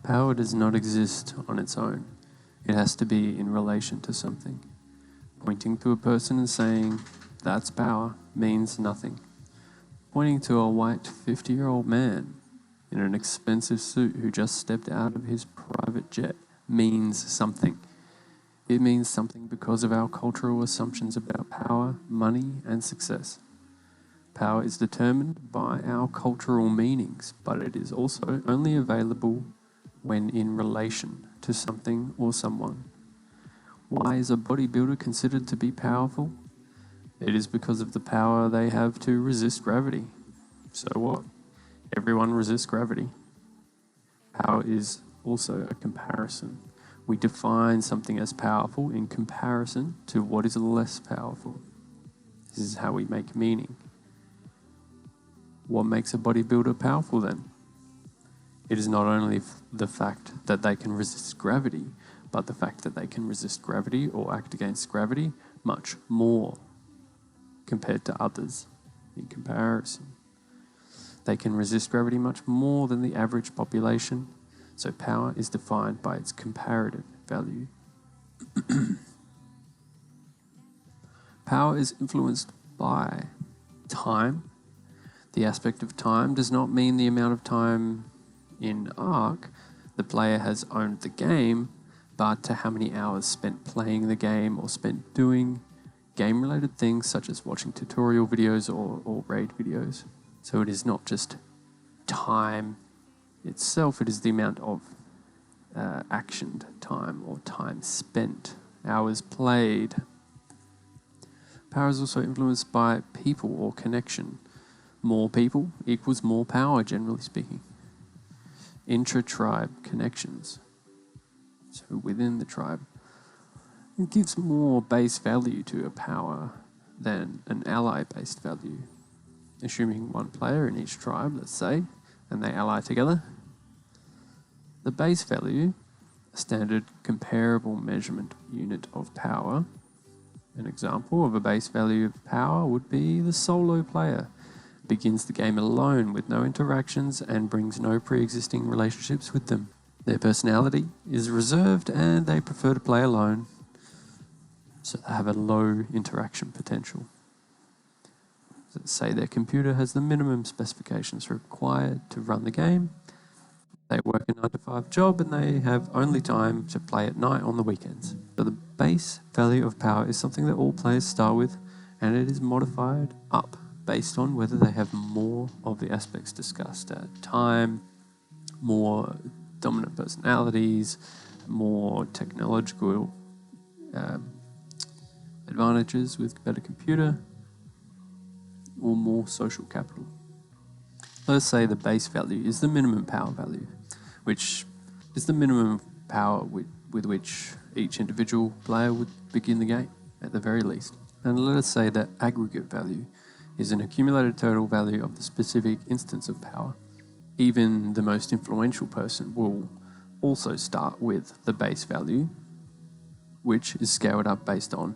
Power does not exist on its own. It has to be in relation to something. Pointing to a person and saying, "That's power," means nothing. Pointing to a white 50-year-old man in an expensive suit who just stepped out of his private jet means something. It means something because of our cultural assumptions about power, money, and success. Power is determined by our cultural meanings, but it is also only available when in relation to something or someone. Why is a bodybuilder considered to be powerful? It is because of the power they have to resist gravity. So what? Everyone resists gravity. Power is also a comparison. We define something as powerful in comparison to what is less powerful. This is how we make meaning. What makes a bodybuilder powerful then? It is not only the fact that they can resist gravity, but the fact that they can resist gravity or act against gravity much more compared to others in comparison. They can resist gravity much more than the average population, so power is defined by its comparative value. Power is influenced by time. The aspect of time does not mean the amount of time in Ark the player has owned the game, but to how many hours spent playing the game or spent doing game-related things such as watching tutorial videos or raid videos. So it is not just time itself, it is the amount of actioned time or time spent, hours played. Power is also influenced by people or connection. More people equals more power, generally speaking. Intra-tribe connections, so within the tribe, it gives more base value to a power than an ally-based value. Assuming one player in each tribe, let's say, and they ally together, the base value, a standard comparable measurement unit of power. An example of a base value of power would be the solo player. Begins the game alone with no interactions and brings no pre-existing relationships with them. Their personality is reserved and they prefer to play alone, so they have a low interaction potential. So say their computer has the minimum specifications required to run the game. They work a 9-to-5 job and they have only time to play at night on the weekends. So the base value of power is something that all players start with, and it is modified up based on whether they have more of the aspects discussed at time, more dominant personalities, more technological advantages with better computer, or more social capital. Let's say the base value is the minimum power value, which is the minimum power with which each individual player would begin the game, at the very least. And let us say that aggregate value is an accumulated total value of the specific instance of power. Even the most influential person will also start with the base value, which is scaled up based on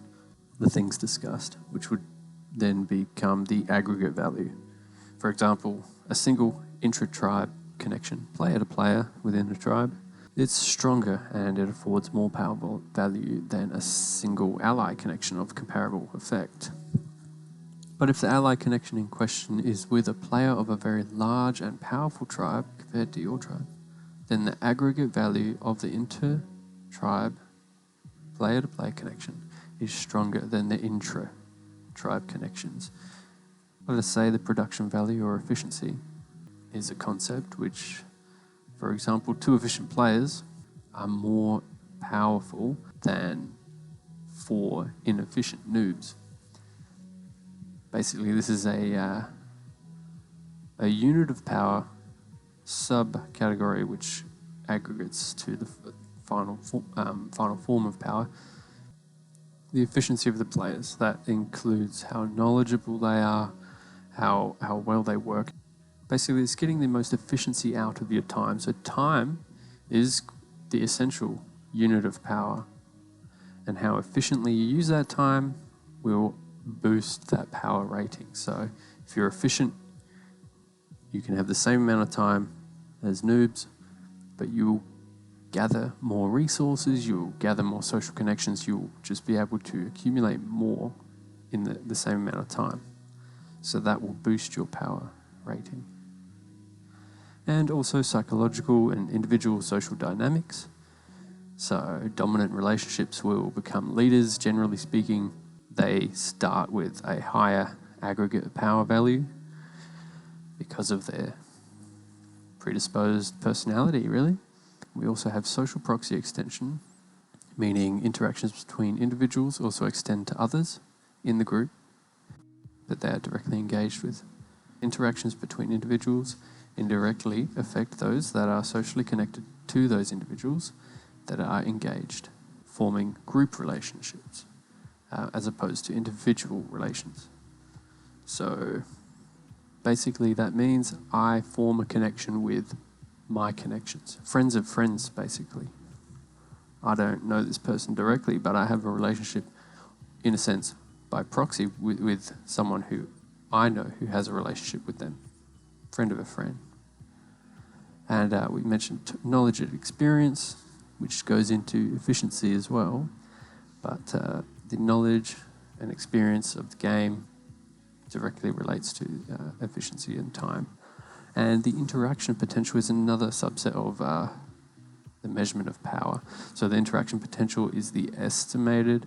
the things discussed, which would then become the aggregate value. For example, a single intra-tribe connection, player to player within a tribe, it's stronger and it affords more power value than a single ally connection of comparable effect. But if the ally connection in question is with a player of a very large and powerful tribe compared to your tribe, then the aggregate value of the inter-tribe player-to-player connection is stronger than the intra-tribe connections. Let us say the production value or efficiency is a concept which, for example, 2 efficient players are more powerful than 4 inefficient noobs. Basically, this is a unit of power subcategory which aggregates to the final form of power. The efficiency of the players, that includes how knowledgeable they are, how well they work. Basically, it's getting the most efficiency out of your time. So time is the essential unit of power, and how efficiently you use that time will boost that power rating. So if you're efficient, you can have the same amount of time as noobs, but you'll gather more resources, you'll gather more social connections, you'll just be able to accumulate more in the same amount of time. So that will boost your power rating. And also psychological and individual social dynamics. So dominant relationships will become leaders. Generally speaking, they start with a higher aggregate power value because of their predisposed personality, really. We also have social proxy extension, meaning interactions between individuals also extend to others in the group that they are directly engaged with. Interactions between individuals indirectly affect those that are socially connected to those individuals that are engaged, forming group relationships as opposed to individual relations. So basically that means I form a connection with my connections, friends of friends basically. I don't know this person directly, but I have a relationship in a sense by proxy with someone who I know who has a relationship with them, friend of a friend. And we mentioned knowledge and experience, which goes into efficiency as well. But the knowledge and experience of the game directly relates to efficiency and time. And the interaction potential is another subset of the measurement of power. So the interaction potential is the estimated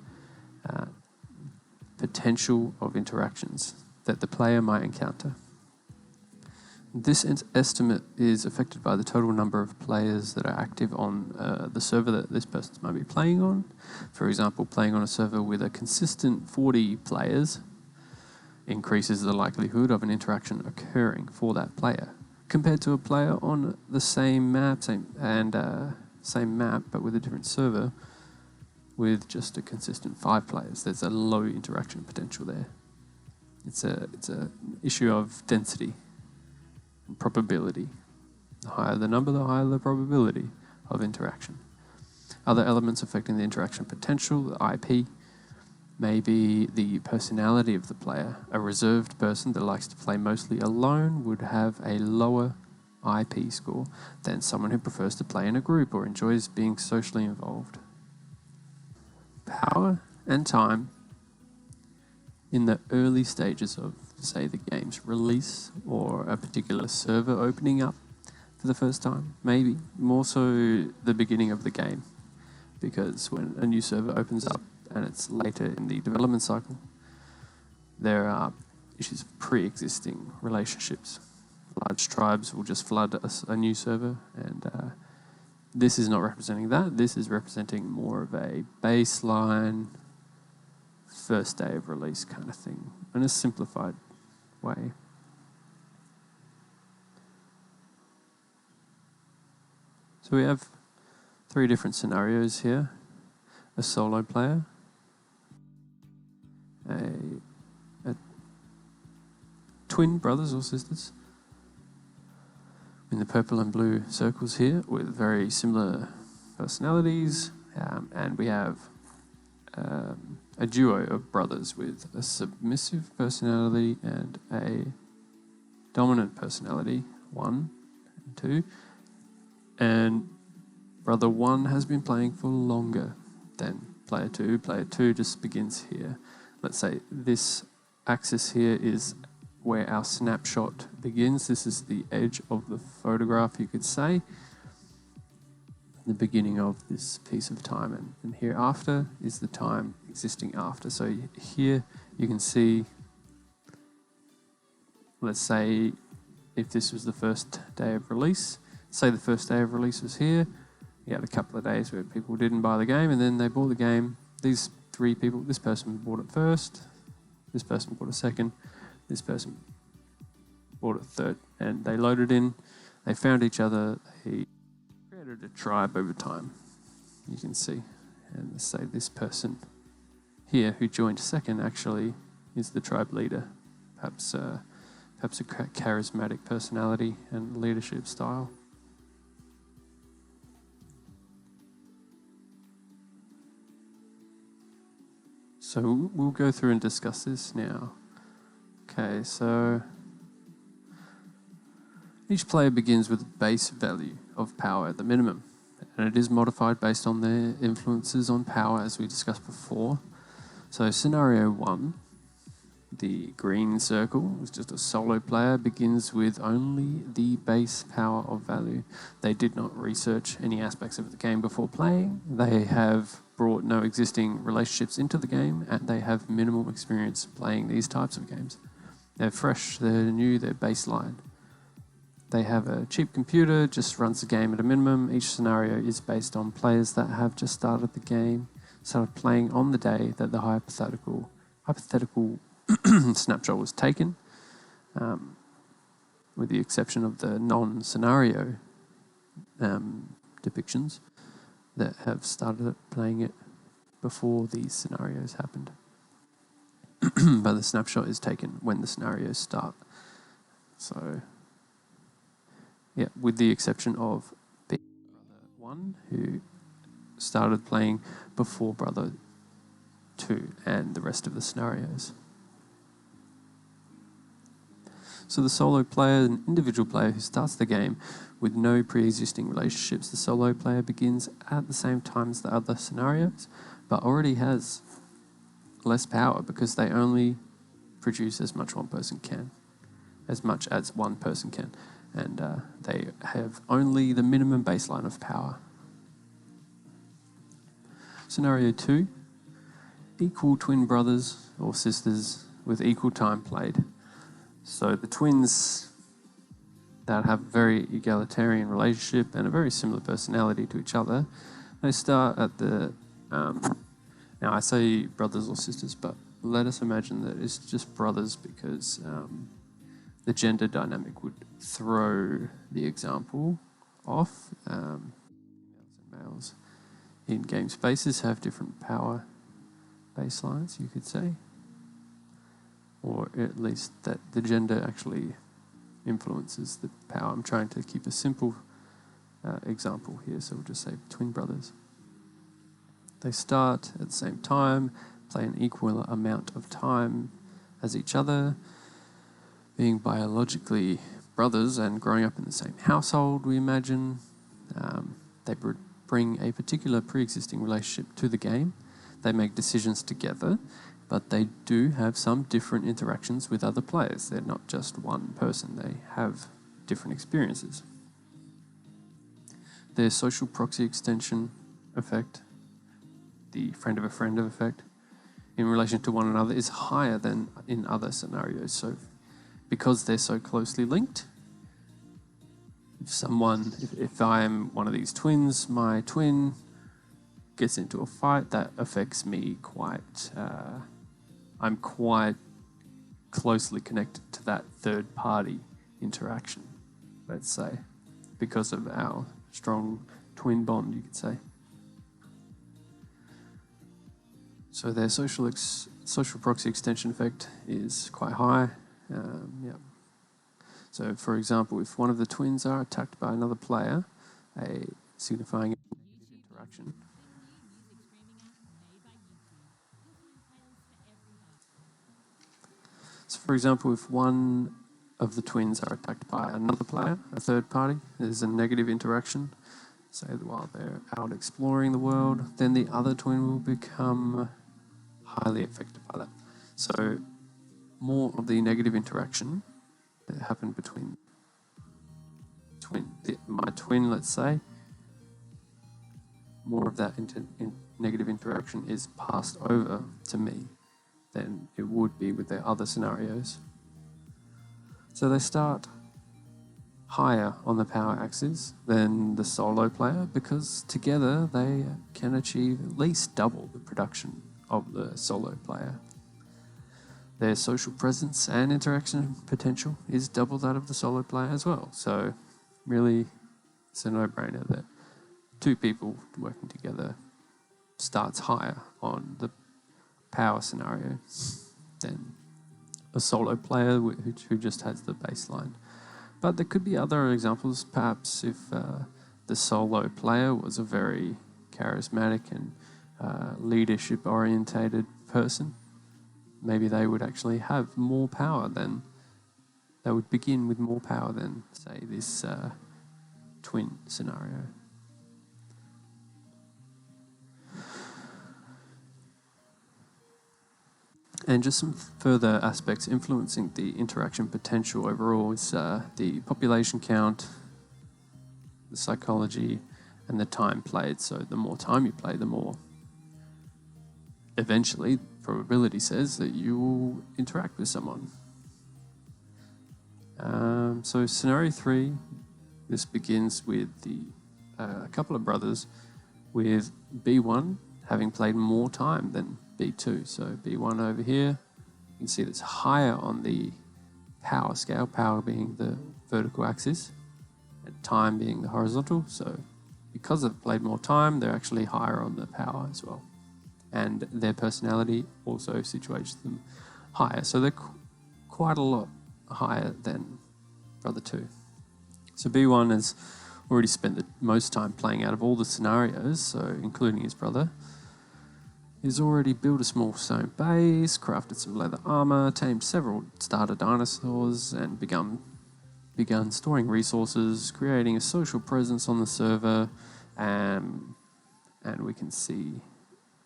potential of interactions that the player might encounter. This estimate is affected by the total number of players that are active on the server that this person might be playing on. For example, playing on a server with a consistent 40 players increases the likelihood of an interaction occurring for that player, compared to a player on the same map, but with a different server with just a consistent 5 players. There's a low interaction potential there. It's an issue of density and probability. The higher the number, the higher the probability of interaction. Other elements affecting the interaction potential, the IP, may be the personality of the player. A reserved person that likes to play mostly alone would have a lower IP score than someone who prefers to play in a group or enjoys being socially involved. Power and time in the early stages of, say, the game's release or a particular server opening up for the first time, maybe more so the beginning of the game, because when a new server opens up and it's later in the development cycle, there are issues of pre-existing relationships. Large tribes will just flood a new server, and this is not representing that. This is representing more of a baseline, first day of release kind of thing, in a simplified way. So we have 3 different scenarios here. A solo player, a twin brothers or sisters in the purple and blue circles here with very similar personalities, and we have a duo of brothers with a submissive personality and a dominant personality, 1 and 2, and brother 1 has been playing for longer than player 2. Player 2 just begins here. Let's say this axis here is where our snapshot begins. This is the edge of the photograph, you could say, the beginning of this piece of time, and hereafter is the time existing after. So here you can see, let's say if this was the first day of release, say the first day of release was here, you had a couple of days where people didn't buy the game, and then they bought the game. These 3 people, this person bought it first, this person bought a second, this person bought a third, and they loaded in, they found each other, they created a tribe over time, you can see. And let's say this person here who joined second actually is the tribe leader, perhaps a charismatic personality and leadership style. So we'll go through and discuss this now. Okay, so each player begins with a base value of power at the minimum. and it is modified based on their influences on power, as we discussed before. So scenario 1, the green circle is just a solo player, begins with only the base power of value. They did not research any aspects of the game before playing. They have brought no existing relationships into the game, and they have minimal experience playing these types of games. They're fresh, they're new, they're baseline. They have a cheap computer, just runs the game at a minimum. Each scenario is based on players that have just started the game, started playing on the day that the hypothetical snapshot was taken, with the exception of the non-scenario depictions that have started playing it before these scenarios happened. But the snapshot is taken when the scenarios start. So, yeah, with the exception of Brother 1, who started playing before Brother 2 and the rest of the scenarios. So the solo player, an individual player who starts the game with no pre-existing relationships, the solo player begins at the same time as the other scenarios, but already has less power because they only produce as much as one person can. And they have only the minimum baseline of power. Scenario 2, equal twin brothers or sisters with equal time played. So the twins that have a very egalitarian relationship and a very similar personality to each other, they start at the... now I say brothers or sisters, but let us imagine that it's just brothers because the gender dynamic would throw the example off. Females and males in game spaces have different power baselines, you could say. Or at least that the gender actually influences the power. I'm trying to keep a simple example here, so we'll just say twin brothers. They start at the same time, play an equal amount of time as each other, being biologically brothers and growing up in the same household, we imagine. They bring a particular pre-existing relationship to the game. They make decisions together, but they do have some different interactions with other players. They're not just one person. They have different experiences. Their social proxy extension effect, the friend of a friend effect, in relation to one another is higher than in other scenarios. So because they're so closely linked, if I'm one of these twins, my twin gets into a fight, that affects me quite... I'm quite closely connected to that third-party interaction, let's say, because of our strong twin bond, you could say. So their social proxy extension effect is quite high. So, for example, if one of the twins are attacked by another player, signifying a negative interaction, so, for example, if one of the twins are attacked by another player, a third party, there's a negative interaction, say while they're out exploring the world, then the other twin will become highly affected by that. So more of the negative interaction that happened between my twin, let's say, more of that negative interaction is passed over to me than it would be with their other scenarios. So they start higher on the power axis than the solo player because together they can achieve at least double the production of the solo player. Their social presence and interaction potential is double that of the solo player as well. So really, it's a no-brainer that two people working together starts higher on the power scenario than a solo player who just has the baseline. But there could be other examples, perhaps if the solo player was a very charismatic and leadership-orientated person, maybe they would actually have more power than, they would begin with more power than, say, this twin scenario. And just some further aspects influencing the interaction potential overall is the population count, the psychology, and the time played. So the more time you play, the more eventually probability says that you will interact with someone. So scenario 3, this begins with a couple of brothers with B1 having played more time than B2. So B1 over here, you can see that's higher on the power scale, power being the vertical axis and time being the horizontal. So because they've played more time, they're actually higher on the power as well. And their personality also situates them higher. So they're quite a lot higher than brother 2. So B1 has already spent the most time playing out of all the scenarios, so including his brother. He's already built a small stone base, crafted some leather armor, tamed several starter dinosaurs, and begun storing resources, creating a social presence on the server, and we can see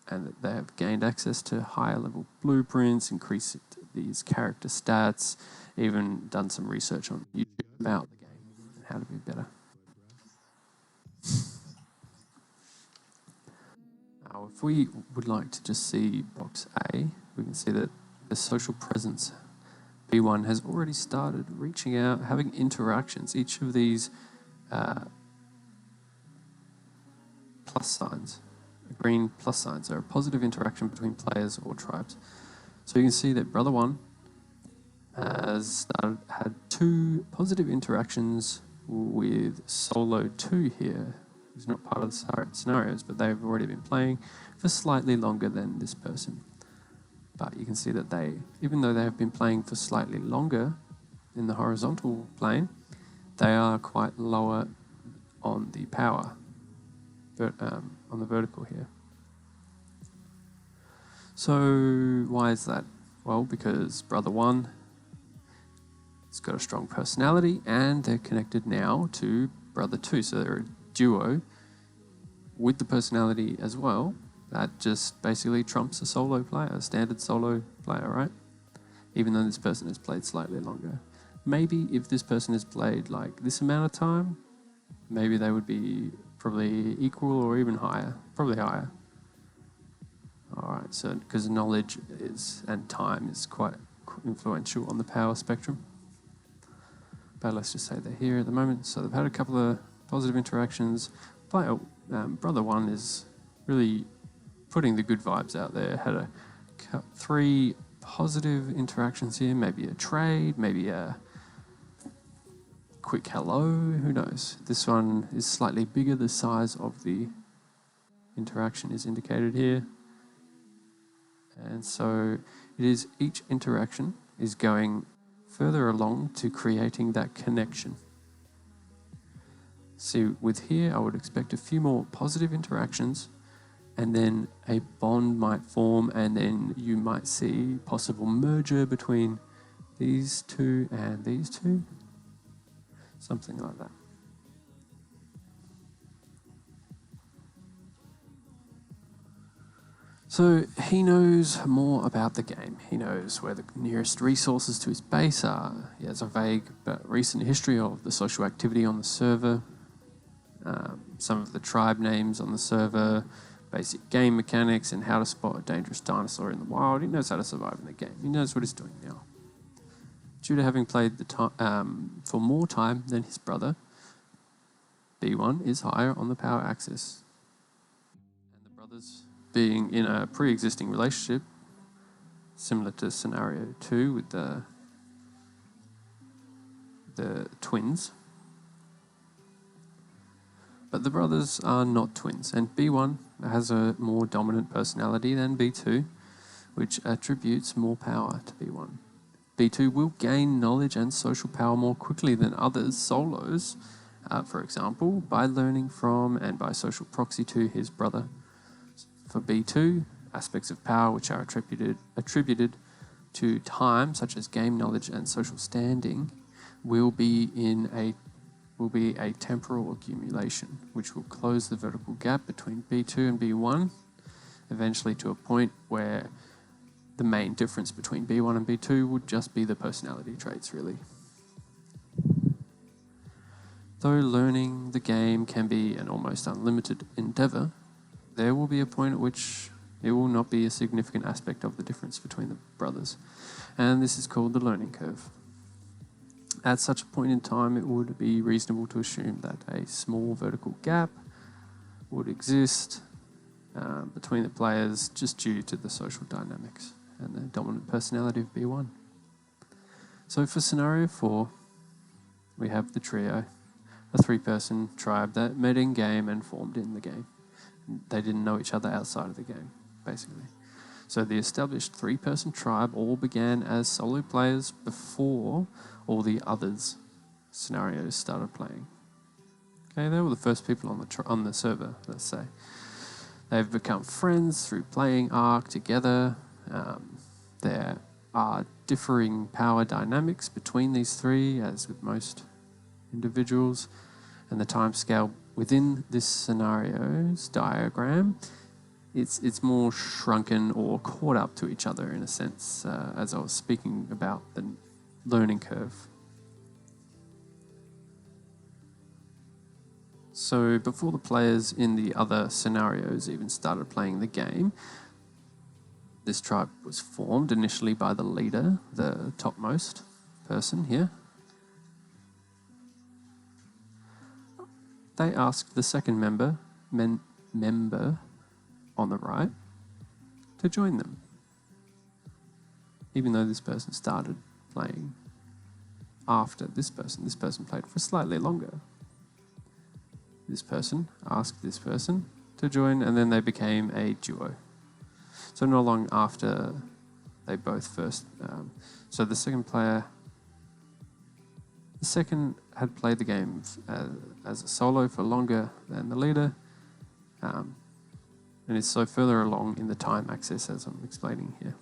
that they have gained access to higher level blueprints, increased these character stats, even done some research on YouTube about the game and how to be better. Now, if we would like to just see box A, we can see that the social presence B1 has already started reaching out, having interactions. Each of these plus signs, green plus signs, are a positive interaction between players or tribes. So you can see that brother 1 has had 2 positive interactions with solo 2 here. He's not part of the scenarios, but they've already been playing for slightly longer than this person. But you can see that even though they have been playing for slightly longer in the horizontal plane, they are quite lower on the power, but on the vertical here. So why is that? Well, because brother 1 has got a strong personality and they're connected now to brother 2. So they're a duo with the personality as well. That just basically trumps a solo player, a standard solo player, right? Even though this person has played slightly longer. Maybe if this person has played like this amount of time, maybe they would be probably equal or even higher, probably higher. All right, so because knowledge and time is quite influential on the power spectrum. But let's just say they're here at the moment. So they've had a couple of positive interactions. Brother 1 is really putting the good vibes out there. Had 3 positive interactions here, maybe a trade, maybe a quick hello, who knows. This one is slightly bigger. The size of the interaction is indicated here. And so it is each interaction is going further along to creating that connection. See, with here, I would expect a few more positive interactions, and then a bond might form, and then you might see possible merger between these 2 and these 2. Something like that. So he knows more about the game. He knows where the nearest resources to his base are. He has a vague but recent history of the social activity on the server, some of the tribe names on the server, basic game mechanics, and how to spot a dangerous dinosaur in the wild. He knows how to survive in the game. He knows what he's doing now. Due to having played for more time than his brother, B1 is higher on the power axis. And the brothers being in a pre-existing relationship, similar to scenario 2 with the twins. But the brothers are not twins, and B1 has a more dominant personality than B2, which attributes more power to B1. B2 will gain knowledge and social power more quickly than others solos, for example, by learning from and by social proxy to his brother. For B2, aspects of power which are attributed to time, such as game knowledge and social standing, will be a temporal accumulation, which will close the vertical gap between B2 and B1, eventually to a point where the main difference between B1 and B2 would just be the personality traits, really. Though learning the game can be an almost unlimited endeavour, there will be a point at which it will not be a significant aspect of the difference between the brothers, and this is called the learning curve. At such a point in time, it would be reasonable to assume that a small vertical gap would exist between the players just due to the social dynamics and the dominant personality of B1. So for scenario 4, we have the trio, a 3-person tribe that met in game and formed in the game. They didn't know each other outside of the game, basically. So the established 3-person tribe all began as solo players before all the others' scenarios started playing. Okay, they were the first people on the server, let's say. They've become friends through playing Ark together. There are differing power dynamics between these three, as with most individuals, and the timescale within this scenario's diagram, it's more shrunken or caught up to each other in a sense, as I was speaking about the learning curve. So before the players in the other scenarios even started playing the game, this tribe was formed initially by the leader, the topmost person here. They asked the second member on the right to join them, even though this person started playing after this person. This person played for slightly longer. This person asked this person to join, and then they became a duo. So not long after they both first... so the second had played the game as a solo for longer than the leader, and is so further along in the time axis as I'm explaining here.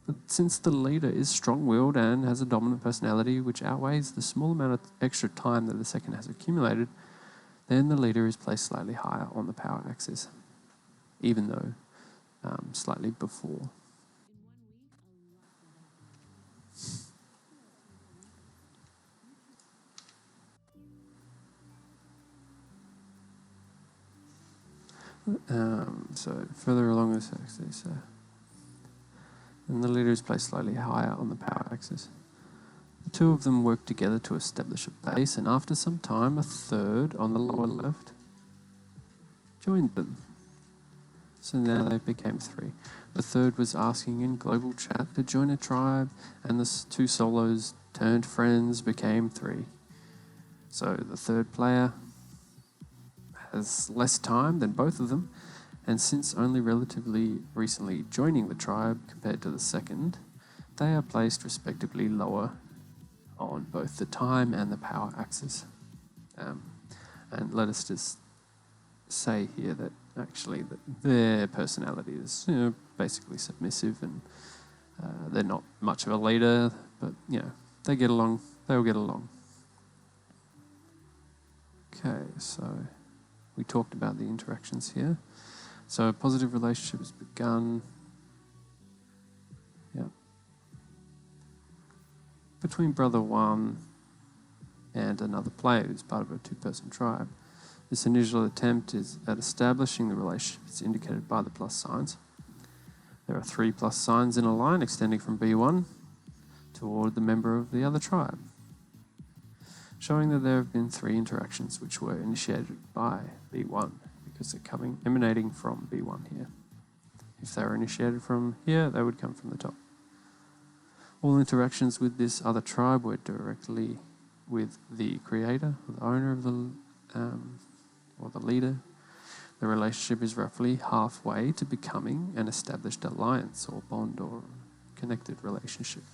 But since the leader is strong-willed and has a dominant personality which outweighs the small amount of extra time that the second has accumulated, then the leader is placed slightly higher on the power axis, even though slightly before. So further along this axis, and the leader is placed slightly higher on the power axis. The two of them work together to establish a base, and after some time, a third on the lower left joined them. So now they became 3. The third was asking in global chat to join a tribe, and the 2 solos turned friends became 3. So the third player has less time than both of them, and since only relatively recently joining the tribe compared to the second, they are placed respectively lower on both the time and the power axis. And let us just say here that actually that their personality is basically submissive, and they're not much of a leader, but they get along. They will get along. Okay, so we talked about the interactions here. So a positive relationship has begun. Between brother 1 and another player who's part of a 2-person tribe. This initial attempt is at establishing the relationship. It's indicated by the plus signs. There are 3 plus signs in a line extending from B1 toward the member of the other tribe, showing that there have been 3 interactions which were initiated by B1 because they're emanating from B1 here. If they were initiated from here, they would come from the top. All interactions with this other tribe were directly with the creator, or the owner of the, or the leader. The relationship is roughly halfway to becoming an established alliance or bond or connected relationship.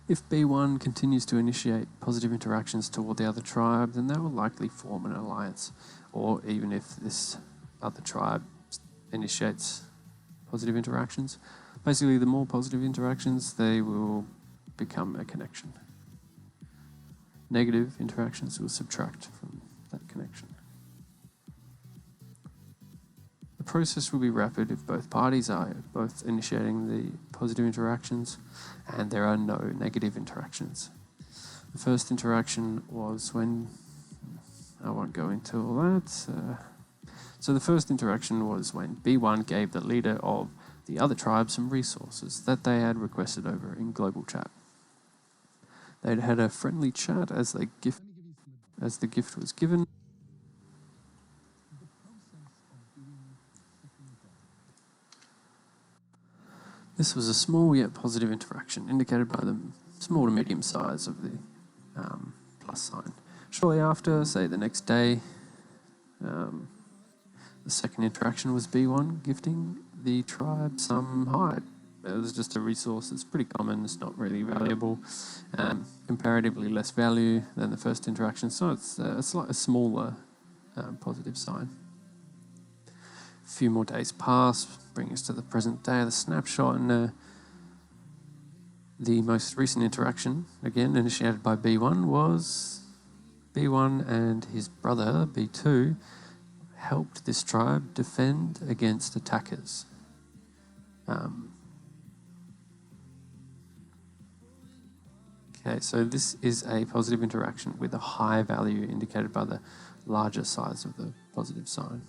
If B1 continues to initiate positive interactions toward the other tribe, then they will likely form an alliance, or even if this other tribe initiates positive interactions, basically the more positive interactions, they will become a connection. Negative interactions will subtract from that connection. The process will be rapid if both parties are both initiating the positive interactions and there are no negative interactions. The first interaction was when, I won't go into all that. So the first interaction was when B1 gave the leader of the other tribe some resources that they had requested over in global chat. They'd had a friendly chat as the gift was given. This was a small yet positive interaction, indicated by the small to medium size of the plus sign. Shortly after, say the next day, the second interaction was B1 gifting the tribe some hide. It was just a resource that's pretty common, it's not really valuable, comparatively less value than the first interaction, so it's like a smaller positive sign. A few more days pass, bringing us to the present day, the snapshot, and the most recent interaction, again initiated by B1, was B1 and his brother, B2, helped this tribe defend against attackers. Okay, so this is a positive interaction with a high value indicated by the larger size of the positive sign.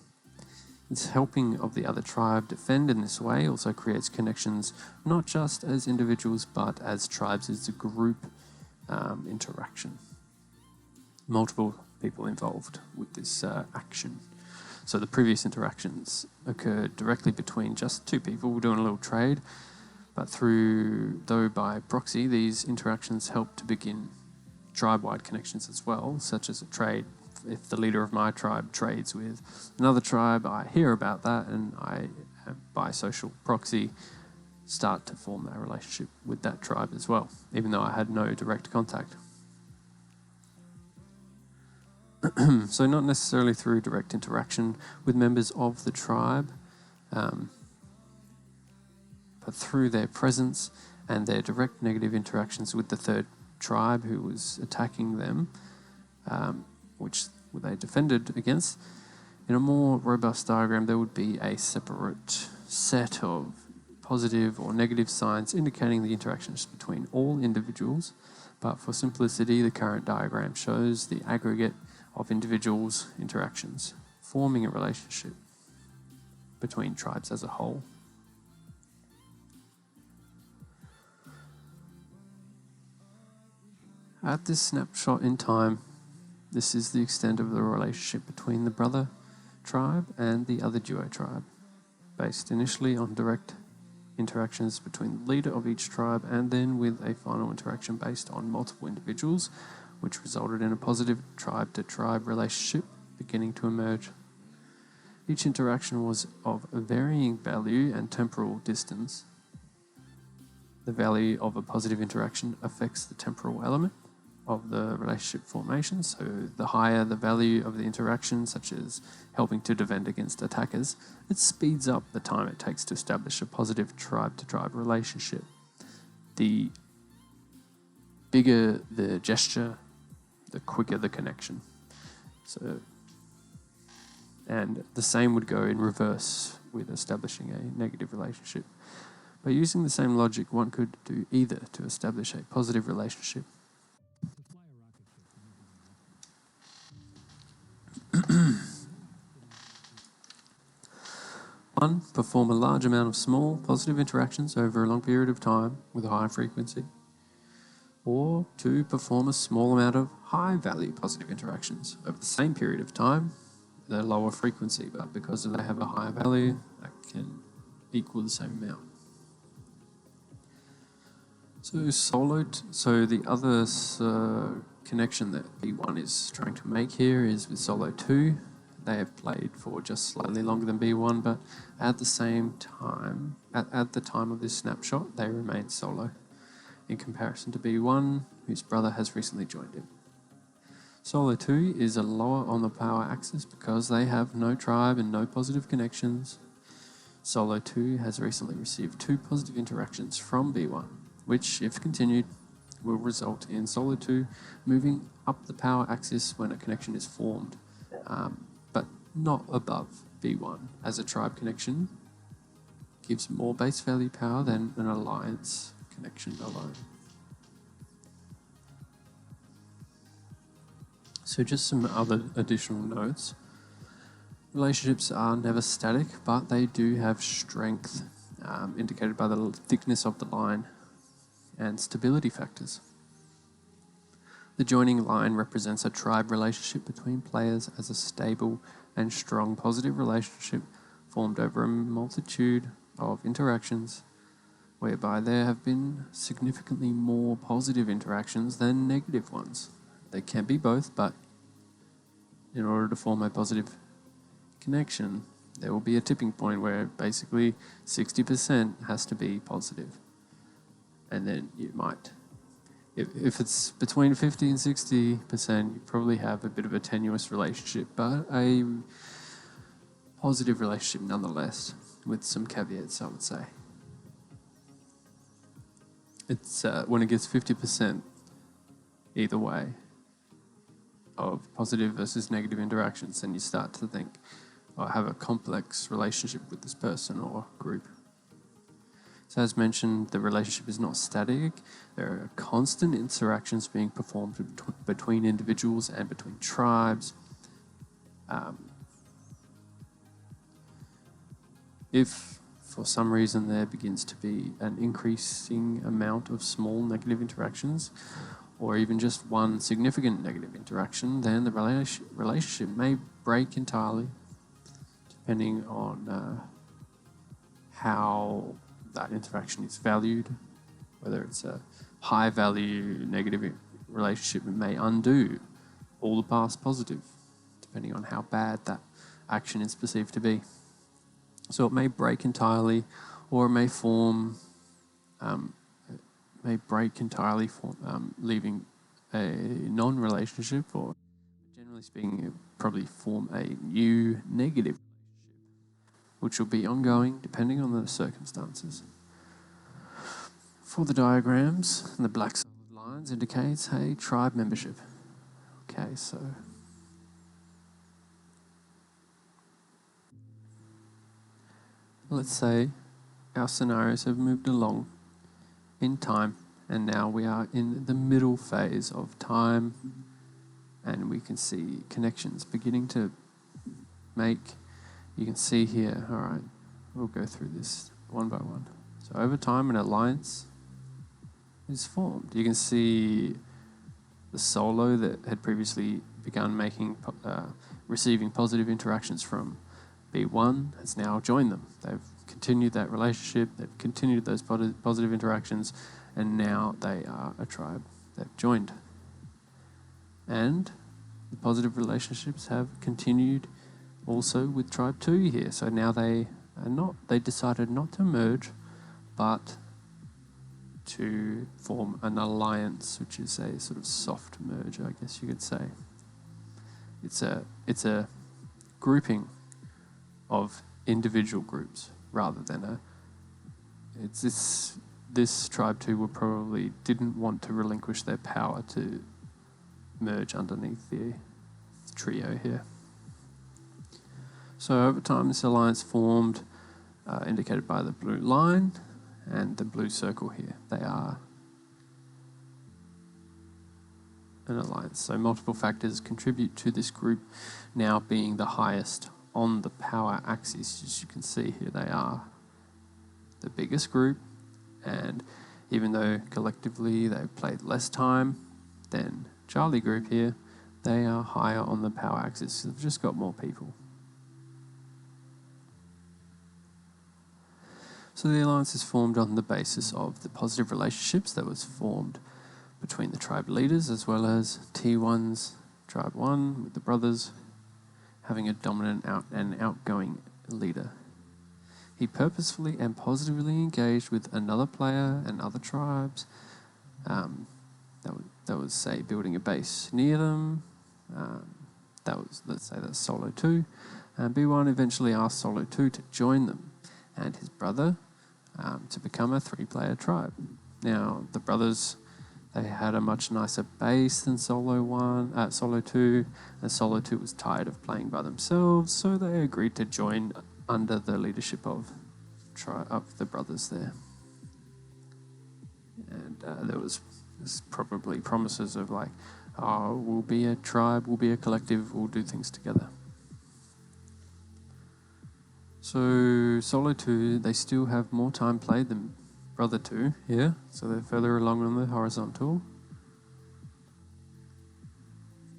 This helping of the other tribe defend in this way also creates connections not just as individuals but as tribes as a group interaction. Multiple people involved with this action. So the previous interactions occurred directly between just two people doing a little trade, but though by proxy, these interactions help to begin tribe-wide connections as well, such as a trade. If the leader of my tribe trades with another tribe, I hear about that and I, by social proxy, start to form that relationship with that tribe as well, even though I had no direct contact. So not necessarily through direct interaction with members of the tribe, but through their presence and their direct negative interactions with the third tribe who was attacking them, which they defended against. In a more robust diagram, there would be a separate set of positive or negative signs indicating the interactions between all individuals, but for simplicity, the current diagram shows the aggregate of individuals' interactions, forming a relationship between tribes as a whole. At this snapshot in time, this is the extent of the relationship between the brother tribe and the other duo tribe, based initially on direct interactions between the leader of each tribe and then with a final interaction based on multiple individuals, which resulted in a positive tribe-to-tribe relationship beginning to emerge. Each interaction was of varying value and temporal distance. The value of a positive interaction affects the temporal element of the relationship formation, so the higher the value of the interaction, such as helping to defend against attackers, it speeds up the time it takes to establish a positive tribe-to-tribe relationship. The bigger the gesture, the quicker the connection. And the same would go in reverse with establishing a negative relationship. By using the same logic, one could do either to establish a positive relationship. One, perform a large amount of small positive interactions over a long period of time with a high frequency. Or two, perform a small amount of high-value positive interactions over the same period of time with a lower frequency, but because they have a higher value, that can equal the same amount. So the other connection that B1 is trying to make here is with solo 2. They have played for just slightly longer than B1, but at the same time, at the time of this snapshot, they remain solo in comparison to B1, whose brother has recently joined him. Solo 2 is a lower on the power axis because they have no tribe and no positive connections. Solo 2 has recently received 2 positive interactions from B1, which, if continued, will result in Solo 2 moving up the power axis when a connection is formed, but not above B1 as a tribe connection gives more base value power than an alliance connection alone. So just some other additional notes. Relationships are never static, but they do have strength, indicated by the thickness of the line and stability factors. The joining line represents a tribe relationship between players as a stable and strong positive relationship formed over a multitude of interactions, whereby there have been significantly more positive interactions than negative ones. They can be both, but in order to form a positive connection, there will be a tipping point where basically 60% has to be positive. And then you might, if it's between 50 and 60%, you probably have a bit of a tenuous relationship, but a positive relationship nonetheless, with some caveats, I would say. It's when it gets 50% either way of positive versus negative interactions, then you start to think, I have a complex relationship with this person or group. So as mentioned, the relationship is not static. There are constant interactions being performed between individuals and between tribes. If for some reason there begins to be an increasing amount of small negative interactions, or even just one significant negative interaction, then the relationship may break entirely, depending on how that interaction is valued. Whether it's a high value negative relationship, it may undo all the past positive, depending on how bad that action is perceived to be. So it may break entirely, or it may form, leaving a non-relationship, or generally speaking, it probably form a new negative relationship, which will be ongoing depending on the circumstances. For the diagrams, the black solid lines indicates a tribe membership. Okay, so let's say our scenarios have moved along in time, and now we are in the middle phase of time, and we can see connections beginning to make. You can see here, all right, we'll go through this one by one. So over time, an alliance is formed. You can see the solo that had previously begun receiving positive interactions from B1 has now joined them. They've continued that relationship, they've continued those positive interactions, and now they are a tribe. They've joined. And the positive relationships have continued also with tribe 2 here. So now they decided not to merge, but to form an alliance, which is a sort of soft merge, I guess you could say. It's a grouping of individual groups rather than this tribe 2 probably didn't want to relinquish their power to merge underneath the trio here. So over time, this alliance formed, indicated by the blue line and the blue circle here. They are an alliance. So multiple factors contribute to this group now being the highest on the power axis. As you can see here, they are the biggest group, and even though collectively they've played less time than Charlie group here, they are higher on the power axis. They've just got more people. So the alliance is formed on the basis of the positive relationships that was formed between the tribe leaders, as well as T1's tribe 1 with the brothers having a dominant and outgoing leader. He purposefully and positively engaged with another player and other tribes. That was, say, building a base near them. Let's say that's Solo 2. And B1 eventually asked Solo 2 to join them and his brother to become a 3-player tribe. Now, the brothers They had a much nicer base than Solo 2, and Solo 2 was tired of playing by themselves, so they agreed to join under the leadership of the brothers there. And there was probably promises of like, oh, we'll be a tribe, we'll be a collective, we'll do things together. So Solo 2, they still have more time played than Brother 2 here, so they're further along on the horizontal.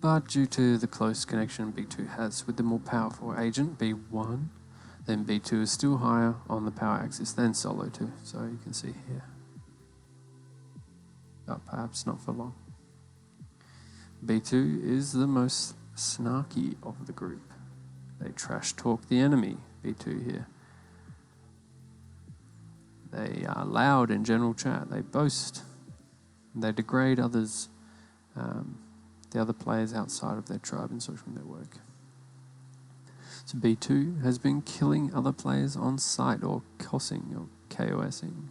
But due to the close connection B2 has with the more powerful agent, B1, then B2 is still higher on the power axis than Solo 2, so you can see here. But perhaps not for long. B2 is the most snarky of the group. They trash talk the enemy, B2 here. They are loud in general chat. They boast. They degrade others, the other players outside of their tribe in social network. So B2 has been killing other players on site or COSing or KOSing.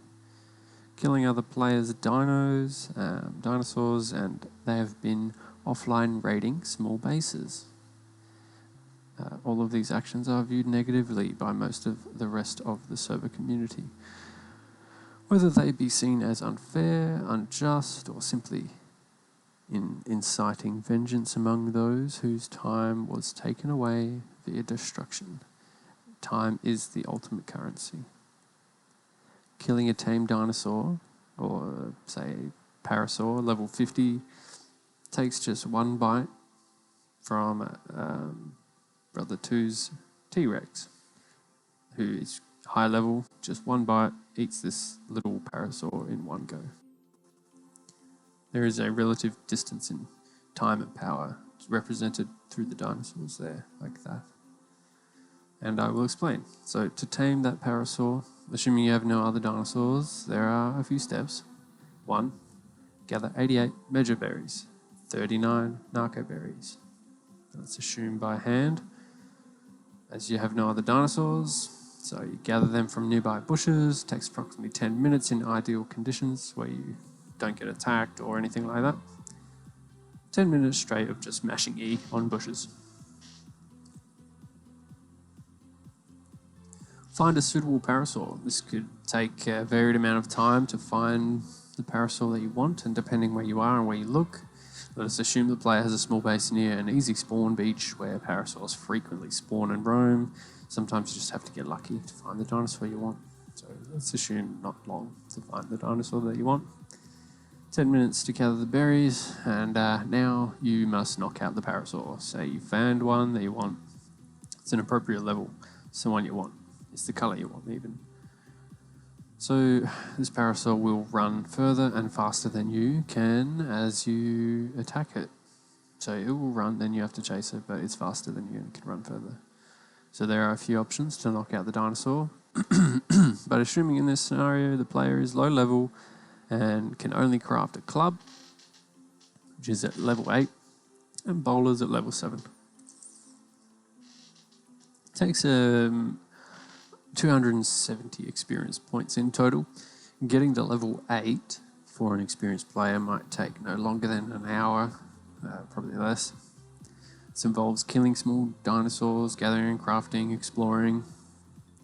Killing other players' dinosaurs, and they have been offline raiding small bases. All of these actions are viewed negatively by most of the rest of the server community. Whether they be seen as unfair, unjust, or simply inciting vengeance among those whose time was taken away via destruction. Time is the ultimate currency. Killing a tame dinosaur, or say parasaur, level 50, takes just one bite from Brother 2's T-Rex, who is high level, just one bite, eats this little parasaur in one go. There is a relative distance in time and power represented through the dinosaurs there, like that. And I will explain. So to tame that parasaur, assuming you have no other dinosaurs, there are a few steps. 1, gather 88 Medja berries, 39 narco berries. Let's assume by hand, as you have no other dinosaurs, so you gather them from nearby bushes. It takes approximately 10 minutes in ideal conditions where you don't get attacked or anything like that. 10 minutes straight of just mashing E on bushes. Find a suitable parasaur. This could take a varied amount of time to find the parasaur that you want, and depending where you are and where you look, let us assume the player has a small base near an easy spawn beach where parasaurs frequently spawn and roam. Sometimes you just have to get lucky to find the dinosaur you want. So let's assume not long to find the dinosaur that you want. 10 minutes to gather the berries, and now you must knock out the parasaur. Say you found one that you want. It's an appropriate level. It's the one you want. It's the colour you want even. So this parasaur will run further and faster than you can as you attack it. So it will run, then you have to chase it, but it's faster than you and it can run further. So there are a few options to knock out the dinosaur. But assuming in this scenario the player is low level and can only craft a club, which is at level 8, and bowlers at level 7. It takes 270 experience points in total. Getting to level 8 for an experienced player might take no longer than an hour, probably less. This involves killing small dinosaurs, gathering, crafting, exploring.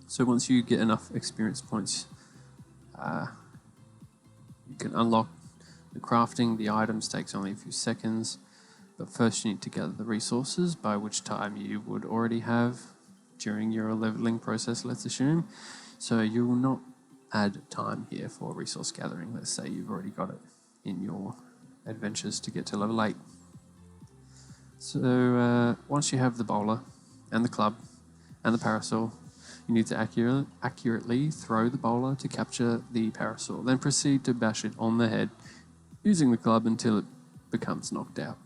So once you get enough experience points, you can unlock the crafting. The items takes only a few seconds, but first you need to gather the resources, by which time you would already have during your leveling process, let's assume. So you will not add time here for resource gathering. Let's say you've already got it in your adventures to get to level 8. So once you have the bowler and the club and the parasaur, you need to accurately throw the bowler to capture the parasaur. Then proceed to bash it on the head using the club until it becomes knocked out.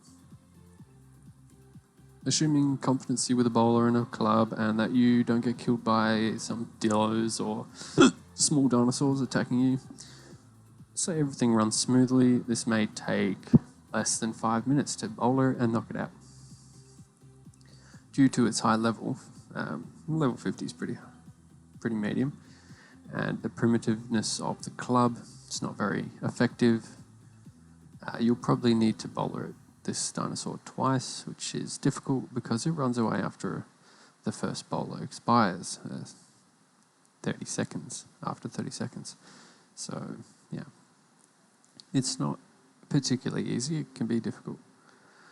Assuming competency with a bowler and a club, and that you don't get killed by some dillos or small dinosaurs attacking you, say everything runs smoothly, this may take less than 5 minutes to bowler and knock it out. Due to its high level, level 50 is pretty medium, and the primitiveness of the club, it's not very effective. You'll probably need to bowler this dinosaur twice, which is difficult because it runs away after the first bowler expires, 30 seconds, after 30 seconds. So, yeah, it's not particularly easy, it can be difficult.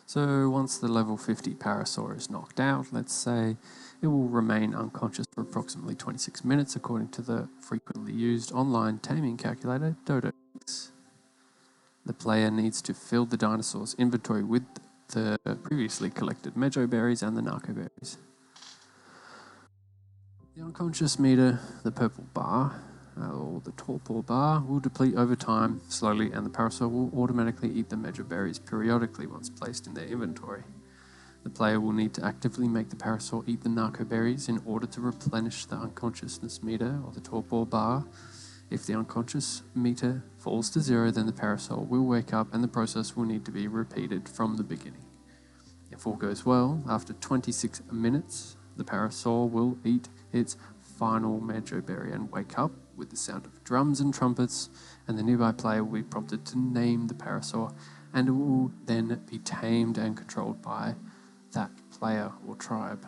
So once the level 50 parasaur is knocked out, let's say, it will remain unconscious for approximately 26 minutes according to the frequently used online taming calculator, Dodo. The player needs to fill the dinosaur's inventory with the previously collected mejo berries and the narco berries. The unconscious meter, the purple bar, or the torpor bar, will deplete over time slowly, and the parasaur will automatically eat the mejo berries periodically once placed in their inventory. The player will need to actively make the parasaur eat the narco berries in order to replenish the unconsciousness meter, or the torpor bar. If the unconscious meter falls to 0, then the parasaur will wake up and the process will need to be repeated from the beginning. If all goes well, after 26 minutes, the parasaur will eat its final mejo berry and wake up with the sound of drums and trumpets, and the nearby player will be prompted to name the parasaur, and it will then be tamed and controlled by that player or tribe.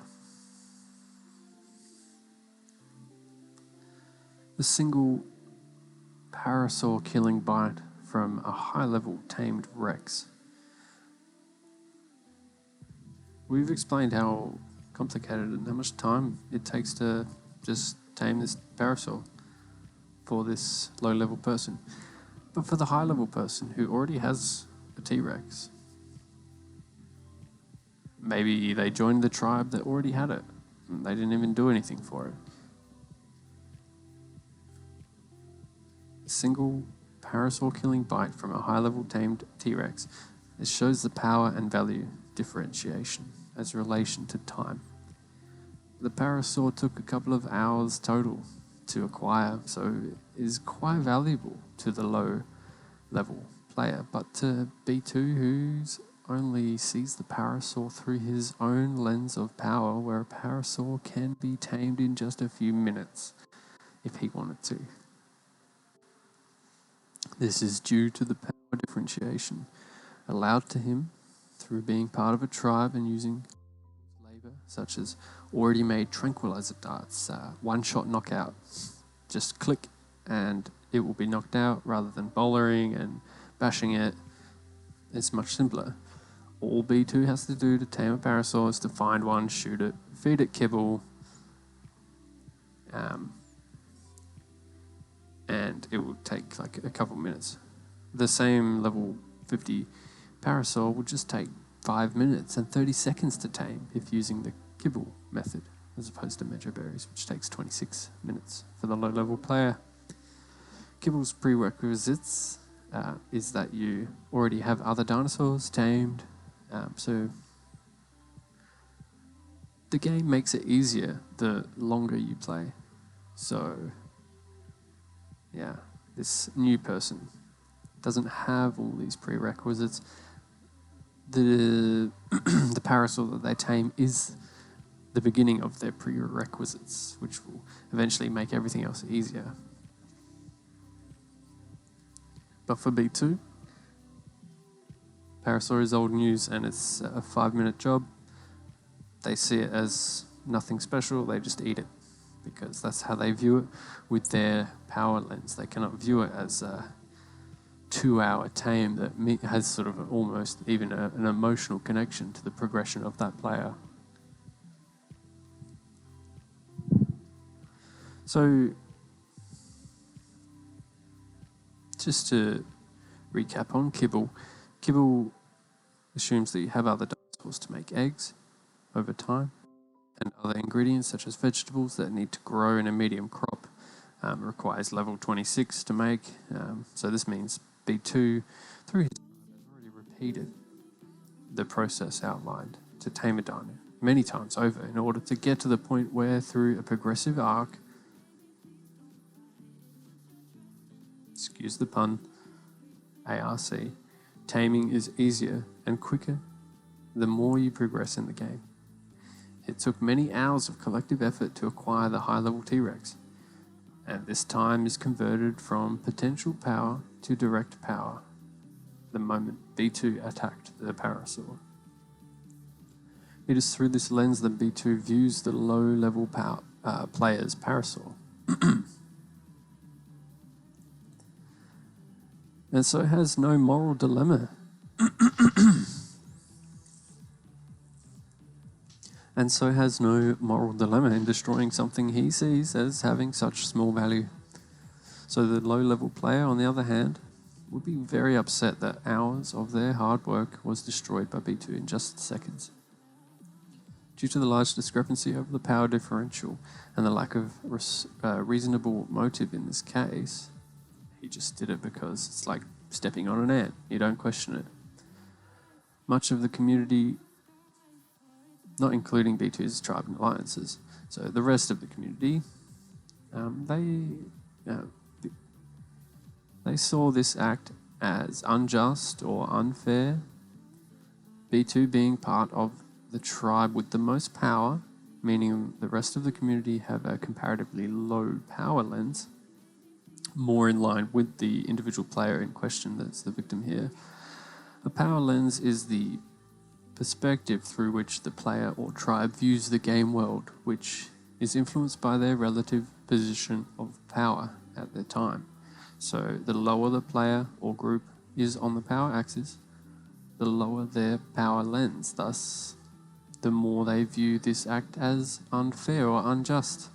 The single parasaur killing bite from a high-level tamed Rex. We've explained how complicated and how much time it takes to just tame this parasaur for this low-level person. But for the high-level person who already has a T-Rex, maybe they joined the tribe that already had it and they didn't even do anything for it. A single parasaur killing bite from a high-level tamed T-Rex, it shows the power and value differentiation as relation to time. The parasaur took a couple of hours total to acquire, so it is quite valuable to the low-level player. But to B2, who only sees the parasaur through his own lens of power, where a parasaur can be tamed in just a few minutes if he wanted to. This is due to the power differentiation allowed to him through being part of a tribe and using labor, such as already made tranquilizer darts, one-shot knockout. Just click and it will be knocked out rather than bowling and bashing it. It's much simpler. All B2 has to do to tame a parasaur is to find one, shoot it, feed it kibble, and it will take like a couple minutes. The same level 50 parasaur would just take 5 minutes and 30 seconds to tame if using the kibble method, as opposed to mejo berries, which takes 26 minutes for the low-level player. Kibble's prerequisites is that you already have other dinosaurs tamed, so the game makes it easier the longer you play. So, yeah, this new person doesn't have all these prerequisites. The the parasaur that they tame is the beginning of their prerequisites, which will eventually make everything else easier. But for B2, parasaur is old news and it's a 5-minute job. They see it as nothing special, they just eat it because that's how they view it with their power lens. They cannot view it as a 2-hour tame that has sort of almost even an emotional connection to the progression of that player. So, just to recap on Kibble, Kibble assumes that you have other dinosaurs to make eggs over time, and other ingredients such as vegetables that need to grow in a medium crop requires level 26 to make. So this means B2, through his time, has already repeated the process outlined to tame a dino many times over in order to get to the point where, through a progressive arc, excuse the pun, ARC, taming is easier and quicker the more you progress in the game. It took many hours of collective effort to acquire the high-level T-Rex, and this time is converted from potential power to direct power. the moment B2 attacked the parasaur. It is through this lens that B2 views the low-level player's parasaur. And so has no moral dilemma. And so has no moral dilemma in destroying something he sees as having such small value. So the low-level player, on the other hand, would be very upset that hours of their hard work was destroyed by B2 in just seconds. Due to the large discrepancy over the power differential and the lack of reasonable motive in this case, he just did it because it's like stepping on an ant. You don't question it. Much of the community, not including B2's tribe and alliances, so the rest of the community, they saw this act as unjust or unfair. B2 being part of the tribe with the most power, meaning the rest of the community have a comparatively low power lens, more in line with the individual player in question that's the victim here. A power lens is the perspective through which the player or tribe views the game world, which is influenced by their relative position of power at their time. So the lower the player or group is on the power axis, the lower their power lens. Thus, the more they view this act as unfair or unjust.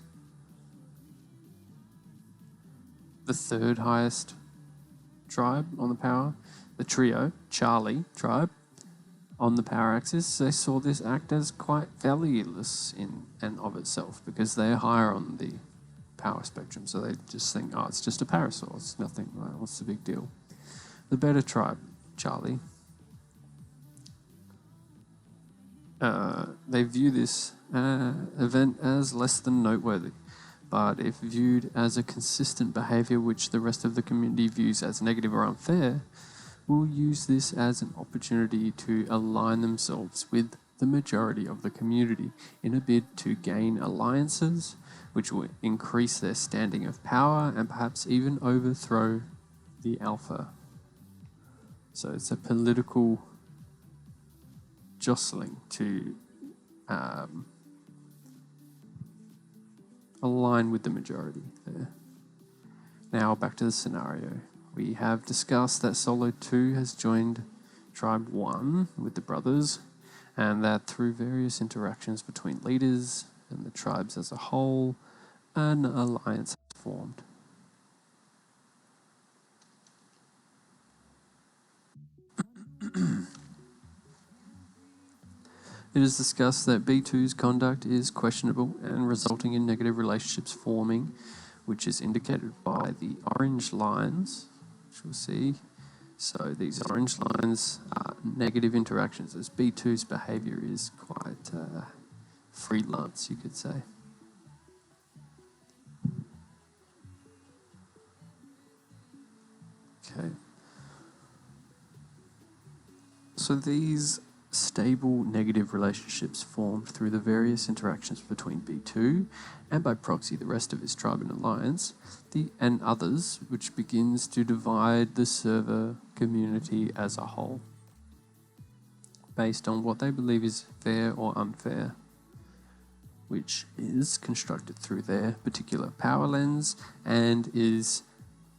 The third highest tribe on the power, the trio, Charlie tribe, on the power axis, they saw this act as quite valueless in and of itself because they're higher on the power spectrum. So they just think, oh, it's just a parasaur, it's nothing, right? What's the big deal? The better tribe, Charlie, they view this event as less than noteworthy, but if viewed as a consistent behaviour which the rest of the community views as negative or unfair, will use this as an opportunity to align themselves with the majority of the community in a bid to gain alliances which will increase their standing of power and perhaps even overthrow the alpha. So it's a political jostling to align with the majority there. Now back to the scenario. We have discussed that Solo 2 has joined Tribe 1 with the brothers, and that through various interactions between leaders and the tribes as a whole, an alliance has formed. It is discussed that B2's conduct is questionable and resulting in negative relationships forming, which is indicated by the orange lines, which we'll see. So these orange lines are negative interactions, as B2's behaviour is quite freelance, you could say. Okay. So these stable negative relationships formed through the various interactions between B2 and by proxy the rest of his tribe and alliance, and others, which begins to divide the server community as a whole based on what they believe is fair or unfair, which is constructed through their particular power lens and is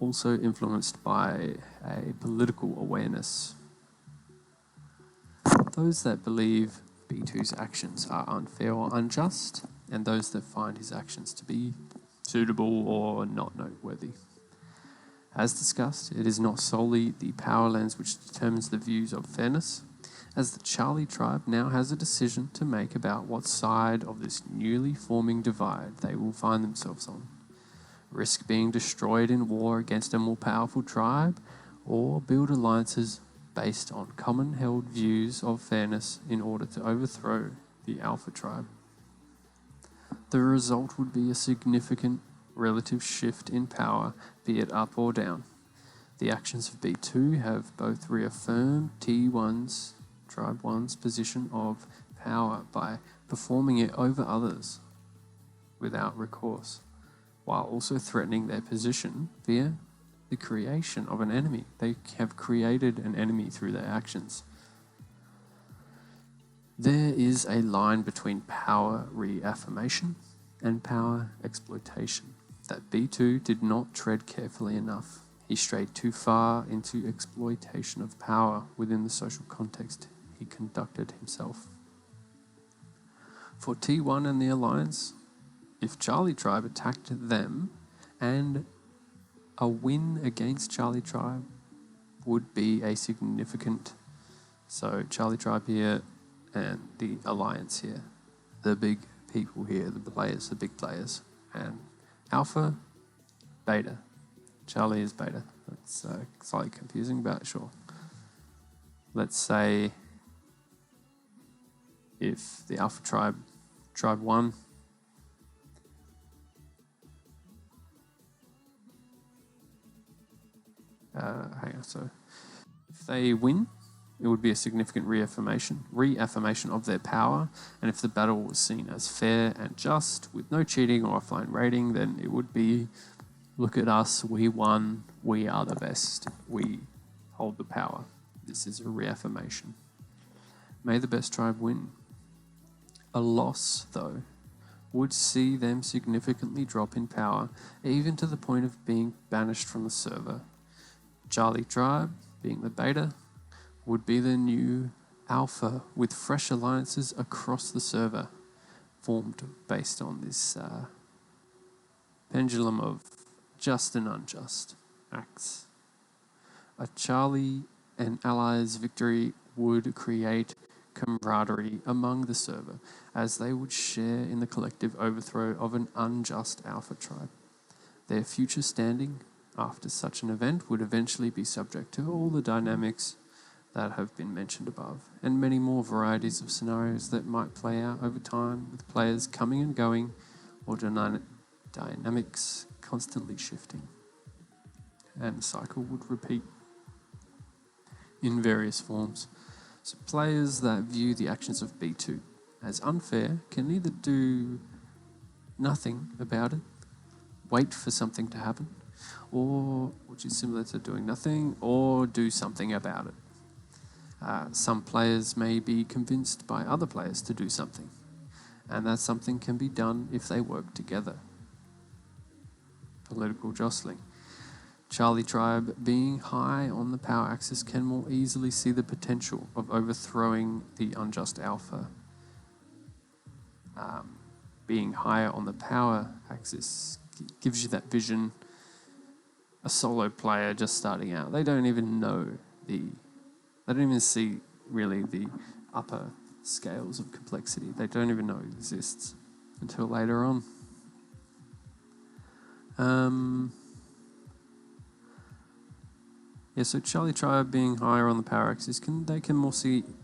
also influenced by a political awareness. Those that believe B2's actions are unfair or unjust, and those that find his actions to be suitable or not noteworthy. As discussed, it is not solely the power lens which determines the views of fairness, as the Charlie tribe now has a decision to make about what side of this newly forming divide they will find themselves on. Risk being destroyed in war against a more powerful tribe, or build alliances based on common held views of fairness in order to overthrow the Alpha tribe. The result would be a significant relative shift in power, be it up or down. The actions of B2 have both reaffirmed T1's, Tribe 1's position of power by performing it over others without recourse, while also threatening their position via the creation of an enemy. They have created an enemy through their actions. There is a line between power reaffirmation and power exploitation that B2 did not tread carefully enough. He strayed too far into exploitation of power within the social context he conducted himself. For T1 and the Alliance, if Charlie Tribe attacked them, and a win against Charlie Tribe would be a significant, so Charlie Tribe here and the Alliance here, the big people here, the players, the big players, and Alpha, Beta. Charlie is Beta. That's slightly confusing, but sure. Let's say if the Alpha Tribe, Tribe 1, so if they win, it would be a significant reaffirmation of their power, and if the battle was seen as fair and just, with no cheating or offline raiding, then it would be, look at us, we won, we are the best, we hold the power. This is a reaffirmation. May the best tribe win. A loss, though, would see them significantly drop in power, even to the point of being banished from the server. Charlie Tribe, being the Beta, would be the new Alpha, with fresh alliances across the server, formed based on this pendulum of just and unjust acts. A Charlie and Allies victory would create camaraderie among the server, as they would share in the collective overthrow of an unjust Alpha Tribe. Their future standing after such an event would eventually be subject to all the dynamics that have been mentioned above, and many more varieties of scenarios that might play out over time, with players coming and going, or dynamics constantly shifting. And the cycle would repeat in various forms. So players that view the actions of B2 as unfair can either do nothing about it, wait for something to happen, or, which is similar to doing nothing, or do something about it. Some players may be convinced by other players to do something, and that something can be done if they work together. Political jostling. Charlie Tribe, being high on the power axis, can more easily see the potential of overthrowing the unjust Alpha. Being higher on the power axis gives you that vision. A solo player just starting out, they don't even see really the upper scales of complexity. They don't even know it exists until later on. So Charlie Tribe, being higher on the power axis, they can more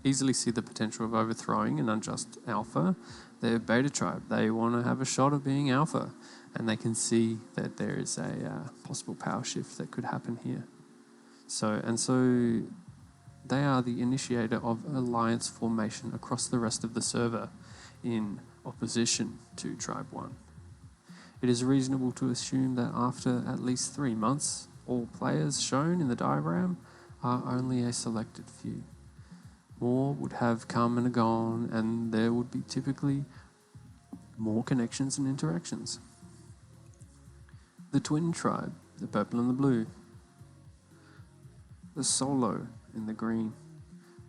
easily see the potential of overthrowing an unjust Alpha. They're Beta Tribe. They want to have a shot at being Alpha, and they can see that there is a possible power shift that could happen here. So they are the initiator of alliance formation across the rest of the server, in opposition to Tribe 1. It is reasonable to assume that after at least 3 months, all players shown in the diagram are only a selected few. More would have come and gone, and there would be typically more connections and interactions. The Twin Tribe, the purple and the blue. The Solo in the green.